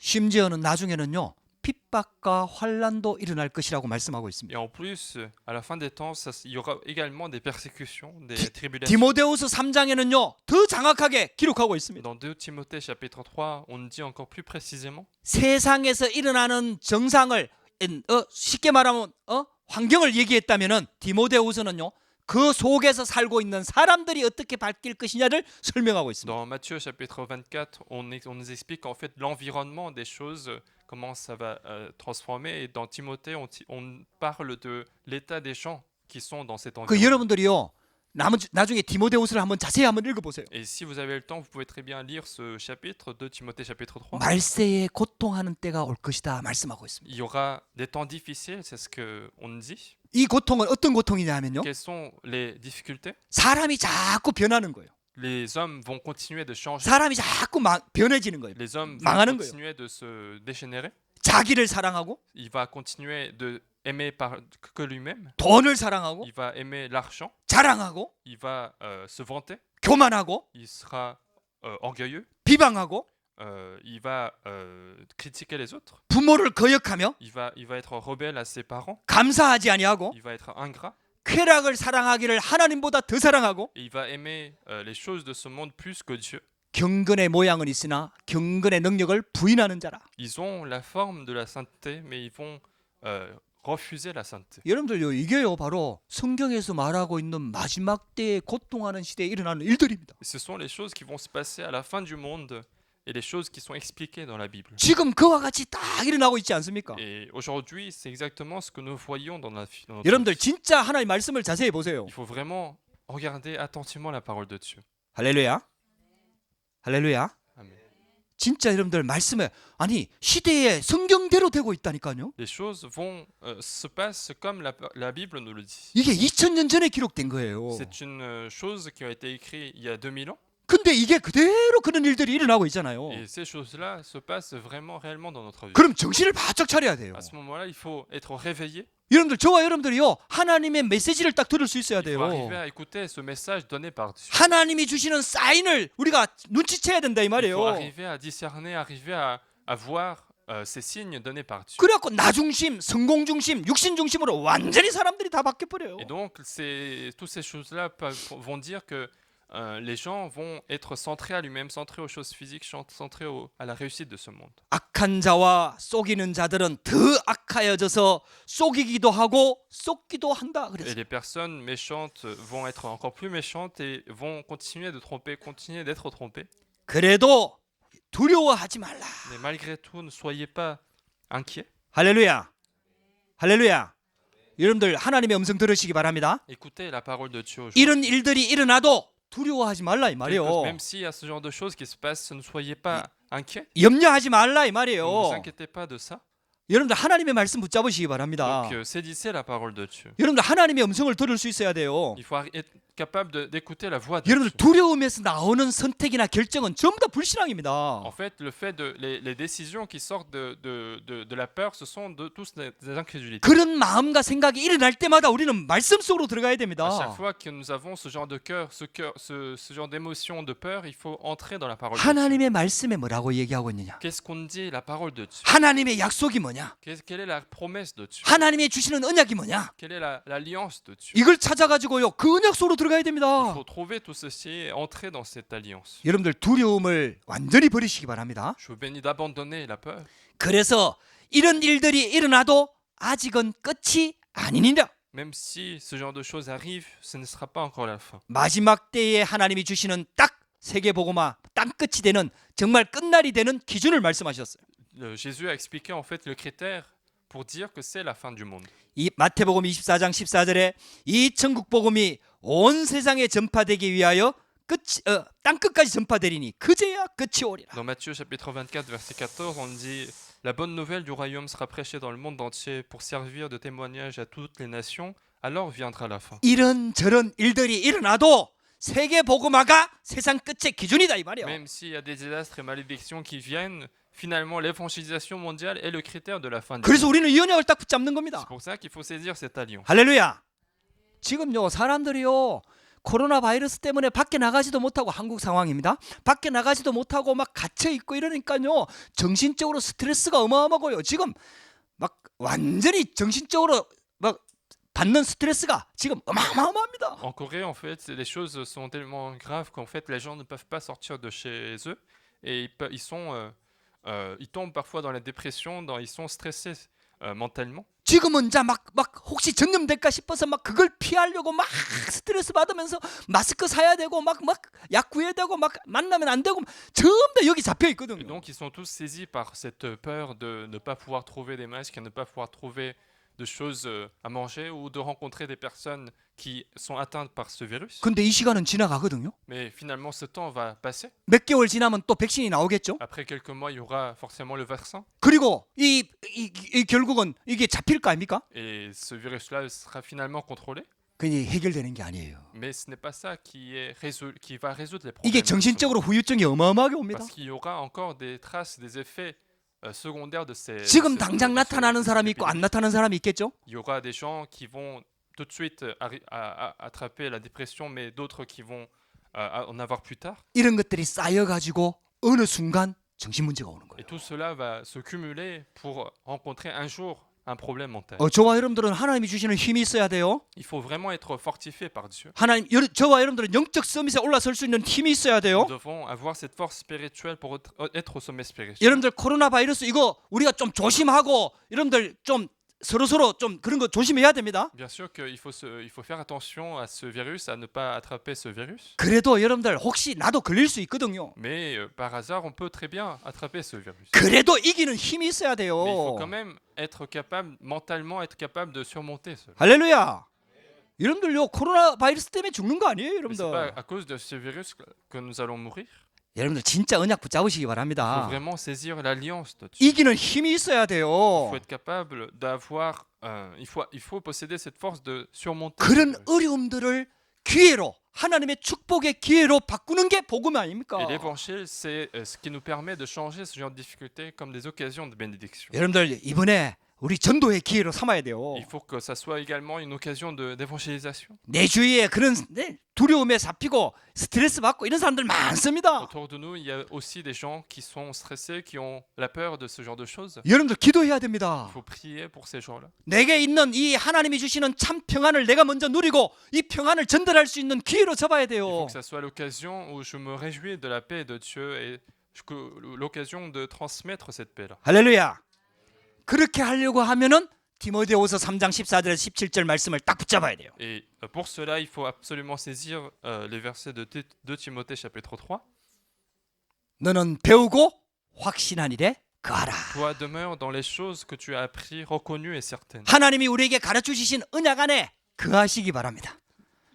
심지어는 나중에는요. 핍박과 환란도 일어날 것이라고 말씀하고 있습니다.
Et en plus, à la fin des temps, il y aura également des persécutions, des tribulations.
디모데후서 3장에는요. 더 장악하게 기록하고 있습니다.
Dans 2 Timothée chapitre 3, on dit encore plus précisément.
세상에서 일어나는 정상을 쉽게 말하면 환경을 얘기했다면은 디모데후서는요. 그 속에서 살고 있는 사람들이 어떻게 바뀔 것이냐를 설명하고 있습니다.
Dans Matthieu chapitre 24, on nous explique en fait l'environnement des choses, comment ça va transformer. Et dans Timothée, on parle de l'état des gens qui sont dans cet
그
environnement.
여러분들이요. 나중에 디모데후서를 한번 자세히 한번 읽어보세요.
Et si vous avez le temps, vous pouvez très bien lire ce chapitre de Timothée chapitre 3.
말세에 고통하는 때가 올 것이다 말씀하고 있습니다.
Il y aura des temps difficiles, c'est ce qu'on dit.
이 고통은 어떤 고통이냐면요.
Quelles sont les difficultés?
사람이 자꾸 변하는 거예요.
Les hommes vont continuer de changer.
사람이 자꾸 변해지는 거예요.
Les hommes vont
망하는 거예요.
continuer de se dégénérer.
자기를 사랑하고
Il va continuer de aimer que lui-même.
돈을 사랑하고
Il va aimer l'argent.
자랑하고
Il va se vanter.
교만하고
Il sera orgueilleux.
비방하고
Il va critiquer les autres.
부모를 거역하며
Il va être rebelle à ses parents.
감사하지 아니하고
Il va être ingrat.
쾌락을 사랑하기를 하나님보다 더 사랑하고
Et il va aimer les choses de ce monde plus que Dieu.
경건의 모양은 있으나 경건의 능력을 부인하는 자라.
Ils ont la forme de la sainteté, mais ils vont refuser la sainteté.
여러분들요, 이게요 바로 성경에서 말하고 있는 마지막 때에 고통하는 시대에 일어나는 일들입니다.
Ce sont les choses qui vont se passer à la fin du monde et les choses qui sont expliquées dans la Bible.
지금 그와 같이 딱 일어나고 있지 않습니까?
Et aujourd'hui, c'est exactement ce que nous voyons dans notre
여러분들
vie.
진짜 하나님 말씀을 자세히 보세요.
Il faut vraiment regarder attentivement la parole de Dieu.
할렐루야. 할렐루야.
Amen.
진짜 여러분들 말씀에 아니 시대에 성경대로 되고 있다니까요.
Les choses vont se passent comme la Bible nous le dit.
이게 2000년 전에 기록된 거예요.
C'est une chose qui a été écrite il y a 2000 ans.
근데 이게 그대로 그런 일들이 일어나고 있잖아요.
Et ces choses-là se passent vraiment réellement dans notre vie.
그럼 정신을 바짝 차려야 돼요.
À ce moment-là, il faut être réveillé.
여러분들 저와 여러분들이요 하나님의 메시지를 딱 들을 수 있어야
Il faut arriver
돼요.
à écouter ce message donné par Dieu.
하나님이 주시는 사인을 우리가 눈치채야 된다 이
Il faut
말이에요.
arriver à discerner, arriver à voir ces signes donnés par Dieu.
그래갖고 나 중심, 성공 중심, 육신 중심으로 완전히 사람들이 다 바뀌어 버려요.
Et donc, toutes ces choses-là vont dire que les gens vont être centrés à lui-même, centrés aux choses physiques, centrés à la réussite de ce monde.
악한 자와 속이는 자들은 더 악하여져서 속이기도 하고 속기도 한다
Et
그랬어요.
les personnes méchantes vont être encore plus méchantes et vont continuer de tromper, continuer d'être trompées.
그래도 두려워하지 말라.
Mais malgré tout, ne soyez pas inquiets.
할렐루야. 할렐루야. 여러분들 하나님의 음성 들으시기 바랍니다.
Écoutez la parole de Dieu aujourd'hui.
이런 일들이 일어나도 두려워하지 말라 이 말이에요.
Même s'il y a ce genre de choses qui se passent, ne soyez pas inquiets.
염려하지 말라 이
Ne vous
말이에요.
inquiétez pas de ça.
여러분들 하나님의 말씀 붙잡으시기 바랍니다.
Donc, saisissez la parole de Dieu.
여러분들 하나님의 음성을 들을 수 있어야 돼요.
Il faut être capable d'écouter la voix de
여러분들
Dieu.
두려움에서 나오는 선택이나 결정은 전부 다 불신앙입니다.
En fait, le fait les décisions qui sortent de la peur, ce sont tous des incrédulités.
그런 마음과 생각이 일어날 때마다 우리는 말씀 속으로 들어가야
À chaque
됩니다.
fois que nous avons ce genre de cœur, ce genre d'émotion, de peur, il faut entrer dans la parole de Dieu.
하나님의 말씀에 뭐라고 얘기하고 있느냐?
Qu'est-ce qu'on dit la parole de Dieu?
하나님의 약속이 뭐냐?
Quelle est la promesse de Dieu?
하나님의 주시는 언약이 뭐냐?
Quelle est l'alliance de Dieu?
이걸 찾아가지고요 그 언약 속으로 들어가야
Il
됩니다.
faut trouver tout ceci et entrer dans cette alliance.
여러분들 두려움을 완전히 버리시기 바랍니다.
Je vous bénis d'abandonner la peur.
그래서 이런 일들이 일어나도 아직은 끝이 아니니라.
Même si ce genre de choses arrive, ce ne sera pas encore la fin.
마지막 때에 하나님이 주시는 딱 세계복음화 땅 끝이 되는 정말 끝날이 되는 기준을 말씀하셨어요.
Jésus a expliqué en fait le critère pour dire que c'est la fin du monde.
이 마태복음 24장 14절에 이 천국 복음이 온 세상에 전파되기 위하여 땅 끝까지 전파되리니 그제야 끝이 오리라.
Dans Matthieu chapitre 24 verset 14, on dit la bonne nouvelle du royaume sera prêchée dans le monde entier pour servir de témoignage à toutes les nations, alors viendra la fin.
이런 저런 일들이 일어나도 세계 복음화가 세상 끝의 기준이다 이 말이야.
Même s'il y a des désastres et malédictions qui viennent, finalement l'évangélisation mondiale est le critère de la fin du monde.
그래서 우리는 이 언약을 딱 붙잡는 겁니다.
C'est pour ça qu'il faut saisir cette alliance.
할렐루야. 지금요 사람들이요 코로나 바이러스 때문에 밖에 나가지도 못하고 한국 상황입니다. 밖에 나가지도 못하고 막 갇혀 있고 이러니까요 정신적으로 스트레스가 어마어마하고요. 지금 막 완전히 정신적으로 막 받는 스트레스가 지금 어마어마합니다.
En Corée, en fait, les choses sont tellement graves qu'en fait, les gens ne peuvent pas sortir de chez eux et ils tombent parfois dans la dépression, ils sont stressés mentalement.
지금은 막 혹시 전염될까 싶어서 막 그걸 피하려고 막 스트레스 받으면서 마스크 사야 되고 막 약 구해야 되고 막 만나면 안 되고 전부 다 여기 잡혀
Et
있거든요.
donc, ils sont tous saisis par cette peur de ne pas pouvoir trouver des masques, de ne pas pouvoir trouver de choses à manger ou de rencontrer des personnes qui sont atteintes par ce virus.
근데 이 시간은 지나가거든요.
Mais finalement, ce temps va passer.
몇 개월 지나면 또 백신이 나오겠죠.
Après quelques mois, il y aura forcément le vaccin.
그리고 이 결국은 이게 잡힐 거 아닙니까?
Et ce virus-là sera finalement contrôlé.
그게 해결되는 게 아니에요.
Mais ce n'est pas ça qui va résoudre les
이게
problèmes.
정신적으로 후유증이 어마어마하게 옵니다.
Parce qu'il y aura encore des traces, des effets secondaires de ces.
지금 당장 나타나는 사람이 있고 안 나타나는 사람이 있겠죠.
Il y aura des gens qui vont tout de suite attraper la dépression, mais d'autres qui vont en avoir plus tard.
이런 것들이 쌓여가지고 어느 순간 정신 문제가 오는 거예요.
Et tout cela va se cumuler pour rencontrer un jour un problème mental.
저와 여러분들은 하나님이 주시는 힘이 있어야 돼요.
Il faut vraiment être fortifié par Dieu.
저와 여러분들은 영적 서밋에 올라설 수 있는 힘이 있어야 돼요.
Nous devons avoir cette force spirituelle pour être au sommet spirituel.
여러분들 코로나 바이러스 이거 우리가 좀 조심하고 여러분들 좀 서로 좀 그런 거 조심해야 됩니다.
Bien sûr qu'il faut faire attention à ce virus, à ne pas attraper ce virus.
그래도 여러분들 혹시 나도 걸릴 수 있거든요.
Mais par hasard, on peut très bien attraper ce virus.
그래도 이기는 힘이 있어야 돼요.
Mais il faut quand même être capable, mentalement être capable de surmonter cela.
할렐루야. 여러분들요 코로나 바이러스 때문에 죽는 거 아니에요,
Mais c'est pas
여러분들.
à cause de ce virus que nous allons mourir.
여러분들 진짜 언약 붙잡으시기
Il faut
바랍니다.
vraiment saisir l'alliance de Dieu.
이기는 힘이 있어야
Il
돼요.
faut être capable d'avoir, il faut posséder cette force de surmonter. ce
그런
virus.
어려움들을 기회로 하나님의 축복의 기회로 바꾸는 게 복음 아닙니까?
Et l'évangile, c'est ce qui nous permet de changer ce genre de difficultés comme des occasions de bénédiction.
여러분들 이번에 우리 전도의 기회로 삼아야 돼요.
Il faut que ça soit également une occasion d'évangélisation.
내 주위에 그런 두려움에 잡히고 스트레스 받고 이런 사람들 많습니다.
Autour de nous, il y a aussi des gens qui sont stressés, qui ont la peur de ce genre de choses.
여러분들 기도해야
Il
됩니다.
faut prier pour ces gens-là.
내게 있는 이 하나님이 주시는 참 평안을 내가 먼저 누리고 이 평안을 전달할 수 있는 기회로 잡아야
Il faut
돼요.
que ça soit l'occasion où je me réjouis de la paix de Dieu et l'occasion de transmettre cette paix-là.
할렐루야. 그렇게 하려고 하면은 디모데후서 3장 14절에서 17절 말씀을 딱 붙잡아야 돼요.
Et pour cela, il faut absolument saisir les versets de 2 Timothée chapitre 3.
너는 배우고 확신한 일에 거하라.
Toi demeure dans les choses que tu as appris, reconnues et certaines.
하나님이 우리에게 가르쳐 주신 언약 안에 거하시기 바랍니다.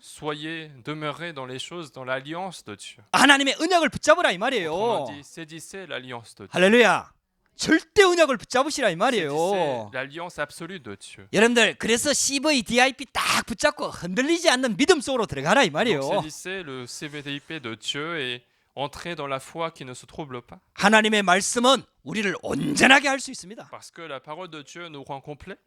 Soyez, demeurez dans les choses, dans l'alliance de Dieu.
하나님의 언약을 붙잡으라 이
Autrement
말이에요.
dit, saisissez l'alliance de Dieu.
할렐루야. 절대 언약을 붙잡으시라 이 말이에요.
Saisissez l'alliance absolue de Dieu.
여러분들 그래서 CVDIP 딱 붙잡고 흔들리지 않는 믿음 속으로 들어가라 이
Donc,
말이에요.
saisissez le CVDIP de Dieu et entrez dans la foi qui ne se trouble pas.
하나님의 말씀은 우리를 온전하게 할 수 있습니다.
Parce que la parole de Dieu nous rend complets.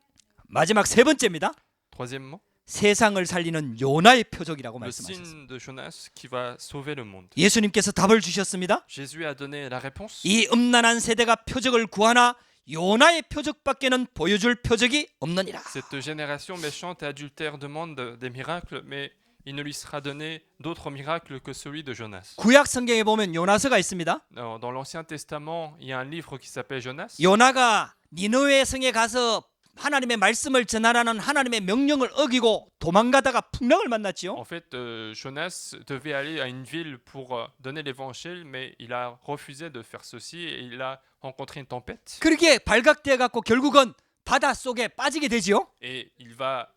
마지막 세 번째입니다.
Troisièmement,
세상을 살리는 요나의 표적이라고
le
말씀하셨습니다.
signe de Jonas qui va sauver le monde.
예수님께서 답을 주셨습니다.
Jésus a donné la réponse.
이 음란한 세대가 표적을 구하나 요나의 표적밖에는 보여줄 표적이 없느니라.
Cette génération méchante et adultère demande des miracles, mais il ne lui sera donné d'autres miracles que celui de Jonas.
구약 성경에 보면 요나서가 있습니다.
Dans l'Ancien Testament, il y a un livre qui s'appelle Jonas.
요나가 니느웨 성에 가서 하나님의 말씀을 전하라는 하나님의 명령을 어기고 도망가다가 풍랑을 만났지요.
En fait, Jonas devait aller à une ville pour donner l'évangile, mais il a refusé de faire ceci et il a rencontré une tempête.
그렇게 발각돼 갖고 결국은 바다 속에 빠지게 되지요.
Et il va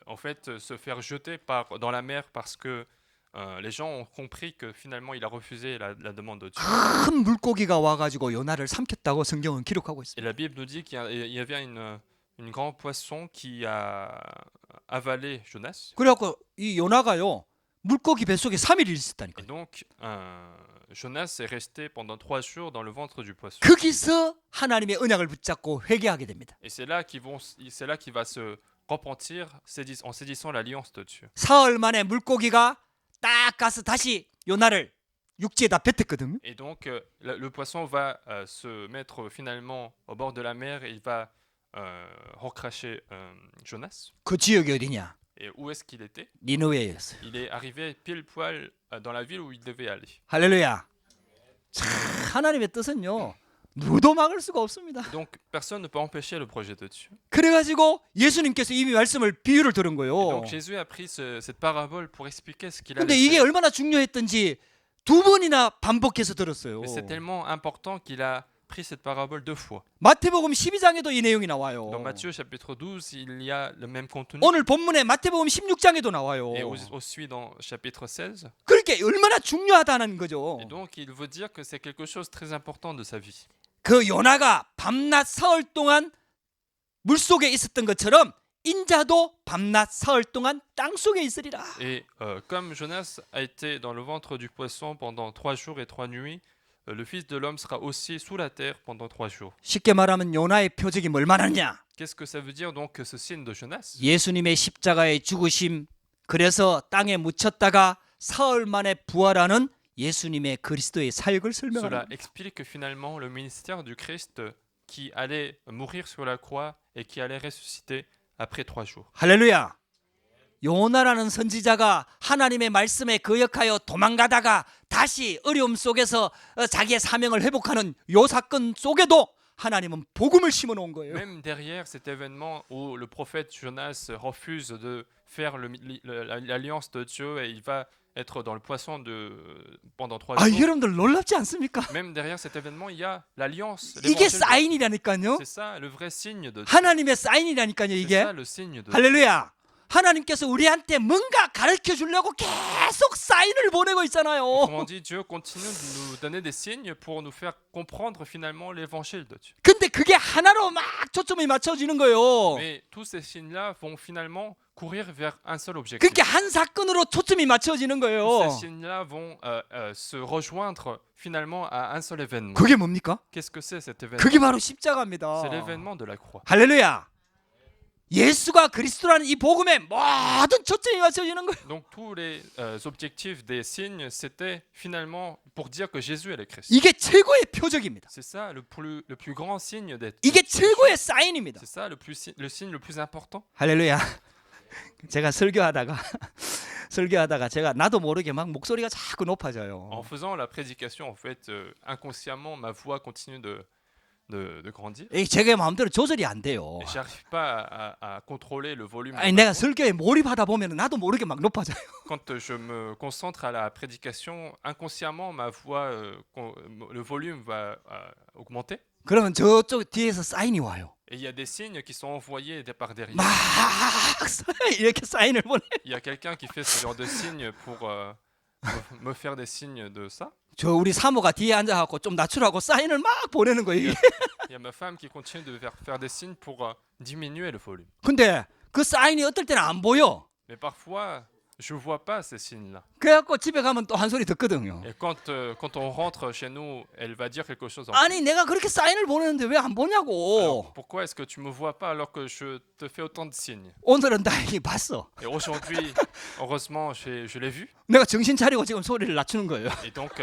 en fait se faire jeter dans la mer parce que les gens ont compris que finalement il a refusé la demande de Dieu.
큰 물고기가 와가지고 요나를 삼켰다고 성경은 기록하고
Et
있습니다.
la Bible nous dit qu'il y avait une grande poisson qui a avalé Jonas.
그래갖고 이 요나가요 물고기 뱃속에 3일
Et
있었다니까요.
donc Jonas est resté pendant 3 jours dans le ventre du poisson.
거기서 하나님의 언약을 붙잡고 회개하게 됩니다.
Et c'est là qu'il va se repentir en saisissant l'alliance de Dieu.
사흘 만에 물고기가 딱 가서 다시 요나를 육지에다 뱉었거든요.
Et donc le poisson va se mettre finalement au bord de la mer et il va recracher Jonas.
그 지역이 어디냐?
Et où est-ce qu'il était?
니느웨였어요.
Il est arrivé pile poil dans la ville où il devait aller.
할렐루야. 참 하나님의 뜻은요 누구도 막을 수가 없습니다.
Donc personne ne peut empêcher le projet de Dieu.
그래가지고 예수님께서 이미 말씀을 비유를 들은
Et
거예요.
donc Jésus a pris cette parabole pour expliquer ce qu'il
근데
allait
이게
faire.
얼마나 중요했던지 두 번이나 반복해서 들었어요.
Mais c'est tellement important qu'il a pris cette parabole 2 fois.
마태복음 12장에도 이 내용이 나와요.
Dans Matthieu chapitre 12, il y a le même contenu.
오늘 본문에 마태복음 16장에도 나와요.
Et aussi dans chapitre 16.
그렇게 얼마나 중요하다는 거죠.
Et donc, il veut dire que c'est quelque chose de très important de sa vie.
그 요나가 밤낮 사흘 동안 물속에 있었던 것처럼 인자도 밤낮 사흘 동안 땅 속에 있으리라.
Et comme Jonas a été dans le ventre du poisson pendant 3 jours et 3 nuits, le Fils de l'homme sera aussi sous la terre pendant 3 jours.
쉽게 말하면 요나의 표적이 뭘 말하느냐?
Qu'est-ce que ça veut dire donc ce signe de Jonas?
예수님의 십자가의 죽으심, 그래서 땅에 묻혔다가 사흘 만에 부활하는 예수님의 그리스도의 사역을
Cela
설명합니다.
explique finalement le ministère du Christ qui allait mourir sur la croix et qui allait ressusciter après 3 jours.
할렐루야. 요나라는 선지자가 하나님의 말씀에 거역하여 도망가다가 다시 어려움 속에서 자기의 사명을 회복하는 요 사건 속에도 하나님은 복음을 심어 놓은 거예요.
Même derrière cet événement où le prophète Jonas refuse de faire l'alliance de Dieu et il va être dans le poisson pendant 3
아,
jours.
여러분들 놀랍지 않습니까?
Même derrière cet événement, il y a l'alliance.
이게
l'évangile de-
사인이라니까요.
C'est ça le vrai signe de Dieu.
하나님의 사인이라니까요,
C'est
이게.
ça le signe de Dieu.
할렐루야. 하나님께서 우리한테 뭔가 가르쳐 주려고 계속 사인을 보내고 있잖아요.
Autrement dit, Dieu continue de nous donner des signes pour nous faire comprendre finalement l'évangile de Dieu.
근데 그게 하나로 막 초점이 맞춰지는 거예요.
Mais tous ces signes-là vont finalement courir vers un seul objectif.
그렇게 한 사건으로 초점이 맞춰지는
Tous
거예요.
ces signes-là vont se rejoindre finalement à un seul événement.
그게 뭡니까?
Qu'est-ce que c'est cet événement?
그게 바로 십자가입니다.
C'est l'événement de la croix.
할렐루야. 예수가 그리스도라는 이 복음에 모든 초점이 맞춰지는 거예요.
Donc tous les objectifs des signes, c'était finalement pour dire que Jésus est le Christ.
이게 최고의 표적입니다.
C'est ça le plus grand signe d'être.
이게 최고의 사인입니다.
C'est ça le signe le plus important.
할렐루야. 제가 설교하다가 제가 나도 모르게 막 목소리가 자꾸 높아져요.
En faisant la prédication, en fait, inconsciemment, ma voix continue de grandir.
이 제가 마음대로 조절이 안 돼요.
Et j'arrive pas à contrôler le volume.
아니 내가 설교에 몰입하다 보면 나도 모르게 막 높아져요.
Quand je me concentre à la prédication, inconsciemment, ma voix, le volume va augmenter.
그러면 저쪽 뒤에서 사인이 와요.
Et il y a des signes qui sont envoyés par derrière.
막 이렇게 사인을 보내.
Il y a quelqu'un qui fait ce genre de signes pour me faire des signes de ça.
저 우리 사모가 뒤에 앉아갖고 좀 낮추라고 사인을 막 보내는 거예요. 이게.
Il y a ma femme qui continue de faire des signes pour diminuer le volume.
근데 그 사인이 어떨 때는 안 보여.
Mais parfois, je ne vois pas ces signes-là.
그래갖고 집에 가면 또 한 소리 듣거든요.
Et quand on rentre chez nous, elle va dire quelque chose en
아니 내가 그렇게 사인을 보내는데 왜 안 보냐고.
Alors, pourquoi est-ce que tu me vois pas alors que je te fais autant de signes?
오늘은 다행히 봤어.
Et aujourd'hui, heureusement, je l'ai vu.
내가 정신 차리고 지금 소리를 낮추는 거예요.
Et donc,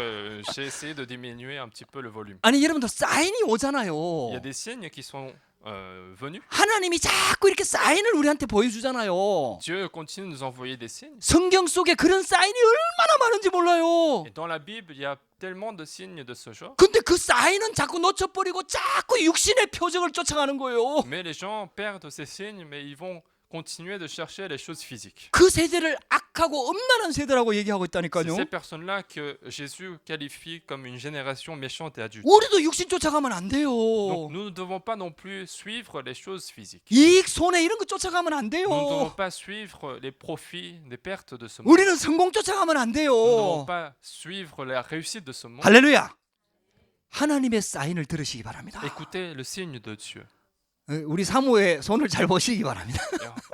j'ai essayé de diminuer un petit peu le volume.
아니 여러분들 사인이
Il y a
오잖아요.
des signes qui sont venus.
하나님이 자꾸 이렇게 사인을 우리한테 보여주잖아요.
Dieu continue de nous envoyer des signes.
성경 속에 그런 사인이 얼마나 많은지 몰라요.
Et dans la Bible, il y a tellement de signes de ce genre.
근데 그 사인은 자꾸 놓쳐버리고 자꾸 육신의 표적을 쫓아가는 거예요.
Mais les gens perdent ces signes, mais ils vont continuer de chercher les choses physiques.
그 세대를 악하고 음란한 세대라고 얘기하고
C'est
있다니까요.
ces personnes-là que Jésus qualifie comme une génération méchante et adulte.
우리도 육신 쫓아가면 안 돼요.
Donc nous ne devons pas non plus suivre les choses physiques.
이익 손해 이런 거 쫓아가면 안 돼요.
Nous ne devons pas suivre les profits, les pertes de ce monde.
우리는 성공 쫓아가면 안 돼요.
Nous ne devons pas suivre la réussite de ce monde.
할렐루야. 하나님의 사인을 들으시기 바랍니다.
Écoutez le signe de Dieu.
우리 사모의 손을 잘 보시기 바랍니다.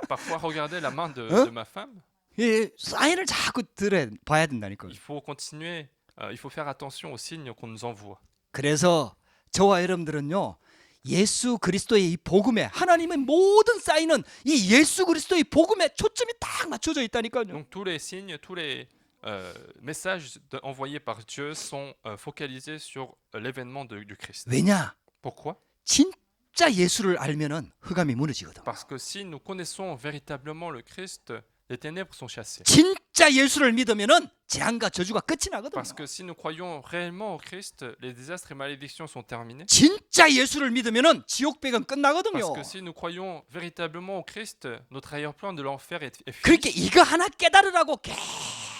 Et parfois, regardez la main de ma femme.
이 사인을 자꾸 봐야 된다니까요.
Il faut continuer, il faut faire attention aux signes qu'on nous envoie.
그래서 저와 여러분들은요. 예수 그리스도의 이 복음에 하나님의 모든 사인은 이 예수 그리스도의 복음에 초점이 딱 맞춰져 있다니까요.
Donc tous les signes, tous les messages envoyés par Dieu sont focalisés sur l'événement du Christ.
왜냐?
Pourquoi?
진짜 예수를 알면은 흑암이 무너지거든.
Parce que si nous connaissons véritablement le Christ, les ténèbres sont chassées.
진짜 예수를 믿으면은 재앙과 저주가 끝이 나거든요.
Parce que si nous croyons réellement au Christ, les désastres et malédictions sont terminés.
진짜 예수를 믿으면은 지옥배경 끝나거든요.
Parce que si nous croyons véritablement au Christ, notre arrière-plan de l'enfer est fini.
그렇게 이거 하나 깨달으라고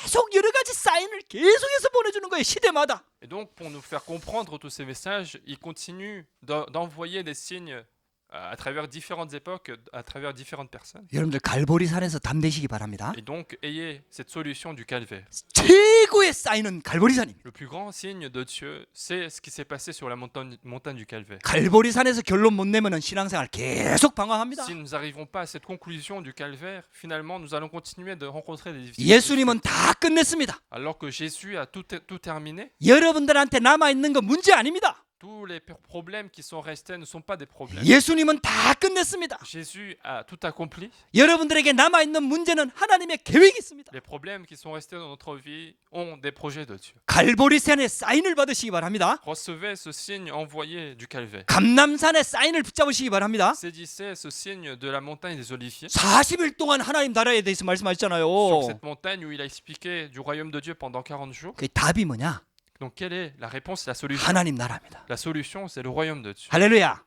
계속 여러 가지 사인을 계속해서 보내주는 거예요. 시대마다.
Et donc, pour nous faire comprendre tous ces messages, il continue d'envoyer des signes à travers différentes époques, à travers différentes personnes.
여러분들 갈보리산에서 담대시기 바랍니다.
Et donc, ayez cette solution du calvaire.
최고의 사인은 갈보리산입니다.
Le plus grand signe de Dieu, c'est ce qui s'est passé sur la montagne du calvaire.
갈보리산에서 결론 못 내면은 신앙생활 계속 방황합니다.
Si nous n'arrivons pas à cette conclusion du calvaire, finalement, nous allons continuer de rencontrer des difficultés.
예수님은 다 끝냈습니다.
Alors que Jésus a tout terminé,
여러분들한테 남아 있는 건 문제 아닙니다.
tous les problèmes qui sont restés ne sont pas des problèmes.
예수님은 다 끝냈습니다.
Jésus a tout accompli.
여러분들에게 남아 있는 문제는 하나님의 계획이 있습니다.
Les problèmes qui sont restés dans notre vie ont des projets de Dieu.
갈보리산의 사인을 받으시기 바랍니다.
Recevez ce signe envoyé du calvaire.
감람산의 사인을 붙잡으시기 바랍니다.
Saisissez ce signe de la montagne des Oliviers.
40일 동안 하나님 나라에 대해서 말씀하셨잖아요.
Sur cette montagne où il a expliqué du royaume de Dieu pendant 40 jours.
그 답이 뭐냐?
Donc quelle est la réponse, la solution?
하나님 나라입니다.
La solution, c'est le royaume de Dieu.
할렐루야.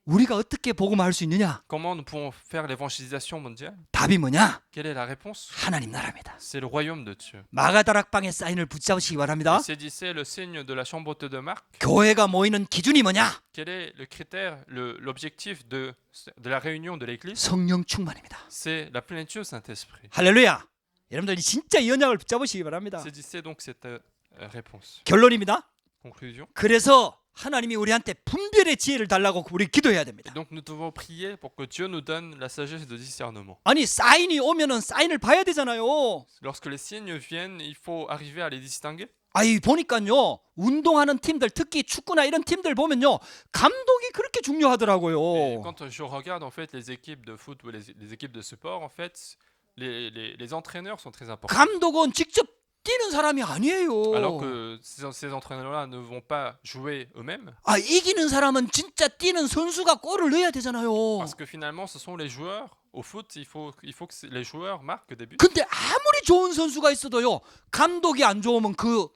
우리가 어떻게 복음화할 수 있느냐?
Comment nous pouvons faire l'évangélisation mondiale?
답이 뭐냐?
Quelle est la réponse?
하나님 나라입니다.
C'est le royaume de Dieu.
마가다락방의 사인을 붙잡으시기 바랍니다.
Saisissez le signe de la chambre haute de Marc.
교회가 모이는 기준이 뭐냐?
Quel est le critère, l'objectif de la réunion de l'Église?
성령 충만입니다.
C'est la plénitude du Saint-Esprit.
할렐루야. 여러분들 진짜 이 언약을 붙잡으시기 바랍니다.
Saisissez donc cette réponse.
결론입니다.
Conclusion.
그래서 하나님이 우리한테 분별의 지혜를 달라고 우리 기도해야 됩니다.
Et donc nous devons prier pour que Dieu nous donne la sagesse de discernement.
아니 사인이 오면은 사인을 봐야 되잖아요.
Lorsque les signes viennent, il faut arriver à les distinguer.
아이 보니까요 운동하는 팀들 특히 축구나 이런 팀들 보면요 감독이 그렇게
Et
중요하더라고요.
quand je regarde en fait les équipes de foot ou les équipes de sport, en fait, les entraîneurs sont très importants.
감독은 직접 뛰는 사람이 아니에요.
Alors que ces entraîneurs-là ne vont pas jouer eux-mêmes,
아 이기는 사람은 진짜 뛰는 선수가 골을 넣어야 되잖아요.
parce que finalement, ce sont les joueurs. Au foot, il faut que les joueurs marquent des buts.
근데 아무리 좋은 선수가 있어도요 감독이 안 좋으면 그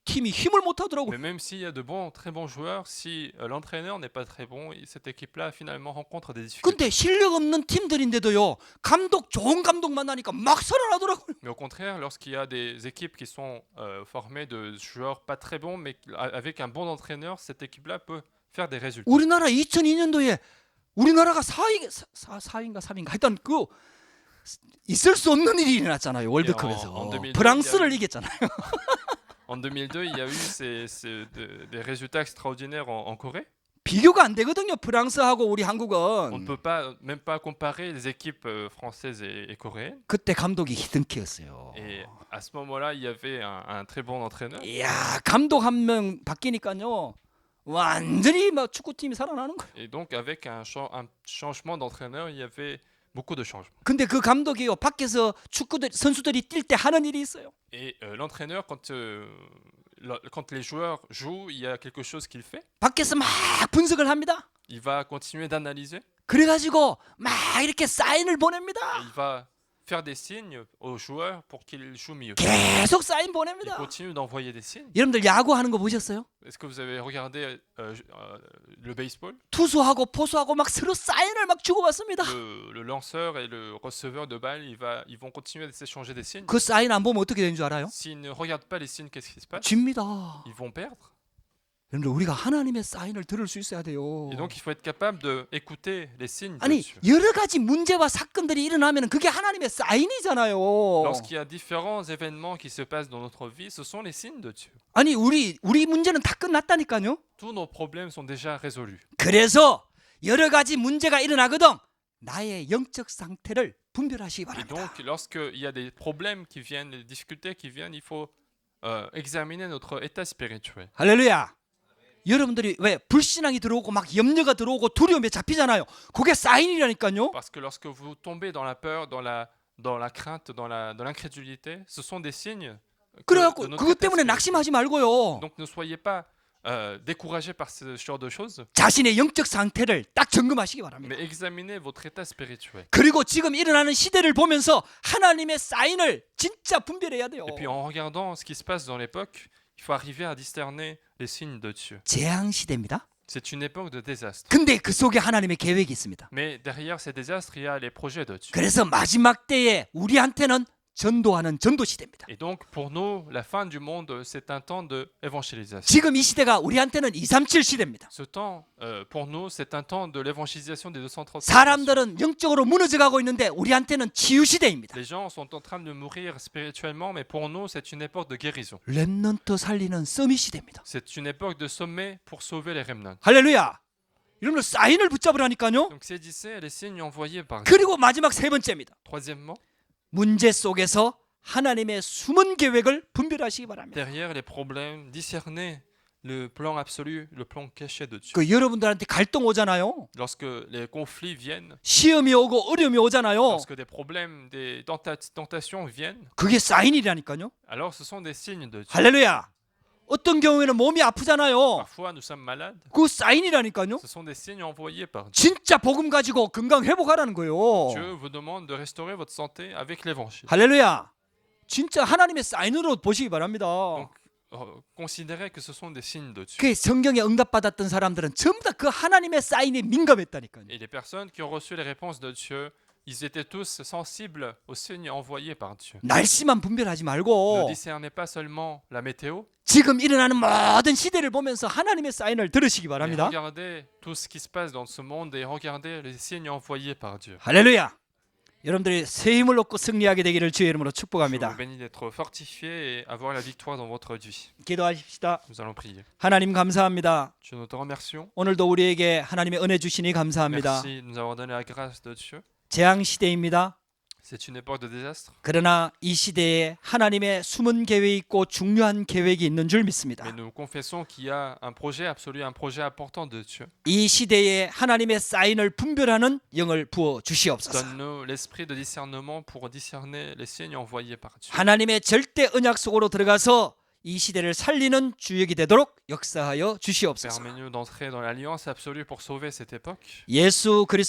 팀이 힘을 못 하더라고요.
Mais même s'il y a de très bons joueurs, si l'entraîneur n'est pas très bon, cette équipe-là finalement rencontre des difficultés.
근데 실력 없는 팀들인데도요 감독 좋은 감독 만나니까 막 살아나더라고요.
Mais au contraire, lorsqu'il y a des équipes qui sont formées de joueurs pas très bons, mais avec un bon entraîneur, cette équipe-là peut faire des résultats.
우리나라 2002년도에 우리나라가 4위인가 3위인가 하여튼 그 있을 수 없는 일이 일어났잖아요. 월드컵에서.
en 2002,
프랑스를 이겼잖아요.
En 2002, il y a eu des résultats extraordinaires en Corée.
비교가 안 되거든요. 프랑스하고 우리
On ne
한국은.
peut même pas comparer les équipes françaises et coréennes.
그때 감독이 히든키였어요.
Et à ce moment-là, il y avait un très bon entraîneur.
이야 감독 한 명 바뀌니까요. 완전히 막 축구팀이 살아나는 거예요.
Et donc, avec un changement d'entraîneur, il y avait beaucoup de changements.
근데 그 감독이요 밖에서 선수들이 뛸 때 하는 일이 있어요.
Et l'entraîneur, quand les joueurs jouent, il y a quelque chose qu'il fait.
밖에서 막 분석을 합니다.
Il va continuer d'analyser.
그래가지고 막 이렇게 사인을 보냅니다.
Et il va faire des signes aux joueurs pour qu'ils jouent mieux.
계속 사인
Il
보냅니다.
continue d'envoyer des signes.
여러분들 야구하는 거 보셨어요?
Est-ce que vous avez regardé le baseball?
투수하고 포수하고 막 서로 사인을 막 주고받습니다.
Le lanceur et le receveur de balle, ils vont continuer de s'échanger des signes.
그 사인 안 보면 어떻게 되는 줄 알아요?
S'ils ne regardent pas les signes, qu'est-ce qui se passe?
집니다.
Ils vont perdre.
여러분들 우리가 하나님의 사인을 들을 수 있어야 돼요.
Et donc, il faut être capable d'écouter les signes de
아니
Dieu.
여러 가지 문제와 사건들이 일어나면 그게 하나님의 사인이잖아요.
Lorsqu'il y a différents événements qui se passent dans notre vie, ce sont les signes de Dieu.
아니 우리 문제는 다 끝났다니까요.
Tous nos problèmes sont déjà résolus.
그래서 여러 가지 문제가 일어나거든 나의 영적 상태를 분별하시기
Et
바랍니다.
donc, lorsqu'il y a des problèmes qui viennent, des difficultés qui viennent, il faut examiner notre état spirituel.
할렐루야. 여러분들이 왜 불신앙이 들어오고 막 염려가 들어오고 두려움에 잡히잖아요. 그게 사인이라니까요.
Parce que lorsque vous tombez dans la peur, dans la crainte, dans l'incrédulité, ce sont des signes de
그래갖고
notre
그것
état
때문에
spirituel.
낙심하지 말고요.
Donc ne soyez pas découragés par ce genre de choses,
자신의 영적 상태를 딱 점검하시기 바랍니다.
mais examinez votre état spirituel.
그리고 지금 일어나는 시대를 보면서 하나님의 사인을 진짜 분별해야 돼요.
Et puis en regardant ce qui se passe dans l'époque, il faut arriver à discerner les signes de Dieu.
재앙 시대입니다.
C'est une époque de désastre.
근데 그 속에 하나님의 계획이 있습니다.
Mais derrière ces désastres, il y a les projets de Dieu.
그래서 마지막 때에 우리한테는 전도하는 전도 시대입니다.
Et donc, pour nous, la fin du monde, c'est un temps d'évangélisation.
지금 이 시대가 우리한테는 237 시대입니다.
Ce temps, pour nous, c'est un temps de l'évangélisation des 237 nations.
사람들은 영적으로 무너져가고 있는데 우리한테는 치유 시대입니다.
Les gens sont en train de mourir spirituellement, mais pour nous, c'est une époque de guérison.
렘넌트 살리는 서밋 시대입니다.
C'est une époque de sommet pour sauver les remnants.
할렐루야. 여러분들 사인을 붙잡으라니까요.
Donc, saisissez les signes envoyés par Dieu.
그리고 마지막 세 번째입니다.
Troisièmement,
문제 속에서 하나님의 숨은 계획을 분별하시기 바랍니다.
derrière les problèmes, discernez le plan absolu, le plan caché de Dieu.
그 여러분들한테 갈등 오잖아요.
Lorsque les conflits viennent,
시험이 오고 어려움이 오잖아요.
lorsque des problèmes, des tentations viennent,
그게 사인이라니까요.
alors ce sont des signes de Dieu.
할렐루야. 어떤 경우에는 몸이 아프잖아요.
Parfois, nous sommes malades.
그 사인이라니까요.
Ce sont des signes envoyés par Dieu.
진짜 복음 가지고 건강 회복하라는 거예요.
Dieu vous demande de restaurer votre santé avec l'évangile.
할렐루야. 진짜 하나님의 사인으로 보시기 바랍니다.
Considérez que ce sont des signes de Dieu.
그 성경에 응답받았던 사람들은 전부 다 그 하나님의 사인에 민감했다니까요.
Et les personnes qui ont reçu les réponses de Dieu, ils étaient tous sensibles aux signes envoyés par Dieu.
날씨만 분별하지
Ne
말고
discernez pas seulement la météo,
지금 일어나는 모든 시대를 보면서 하나님의 사인을 들으시기
mais
바랍니다.
regardez tout ce qui se passe dans ce monde et regardez les signes envoyés par Dieu.
할렐루야. 여러분들이 새 힘을 얻고 승리하게 되기를 주의 이름으로
Je vous
축복합니다.
bénis d'être fortifiés et avoir la victoire dans votre vie.
기도하십시다.
Nous allons prier.
하나님 감사합니다.
Dieu, nous te remercions.
오늘도 우리에게 하나님의 은혜 주시니 감사합니다.
Merci de nous avoir donné la grâce de Dieu.
재앙 시대입니다.
C'est une époque de désastre,
그러나 이 시대에 하나님의 숨은 계획이 있고 중요한 계획이 있는 줄 믿습니다.
mais nous confessons qu'il y a un projet absolu, un projet important de Dieu.
이 시대에 하나님의 사인을 분별하는 영을 부어 주시옵소서.
Donne-nous l'esprit de discernement pour discerner les signes envoyés par Dieu.
하나님의 절대 언약 속으로 들어가서 이 시대를 살리는 주역이 되도록 역사하여 주시옵소서.
Permets-nous d'entrer dans l'alliance absolue pour sauver cette époque.
예수 그리스도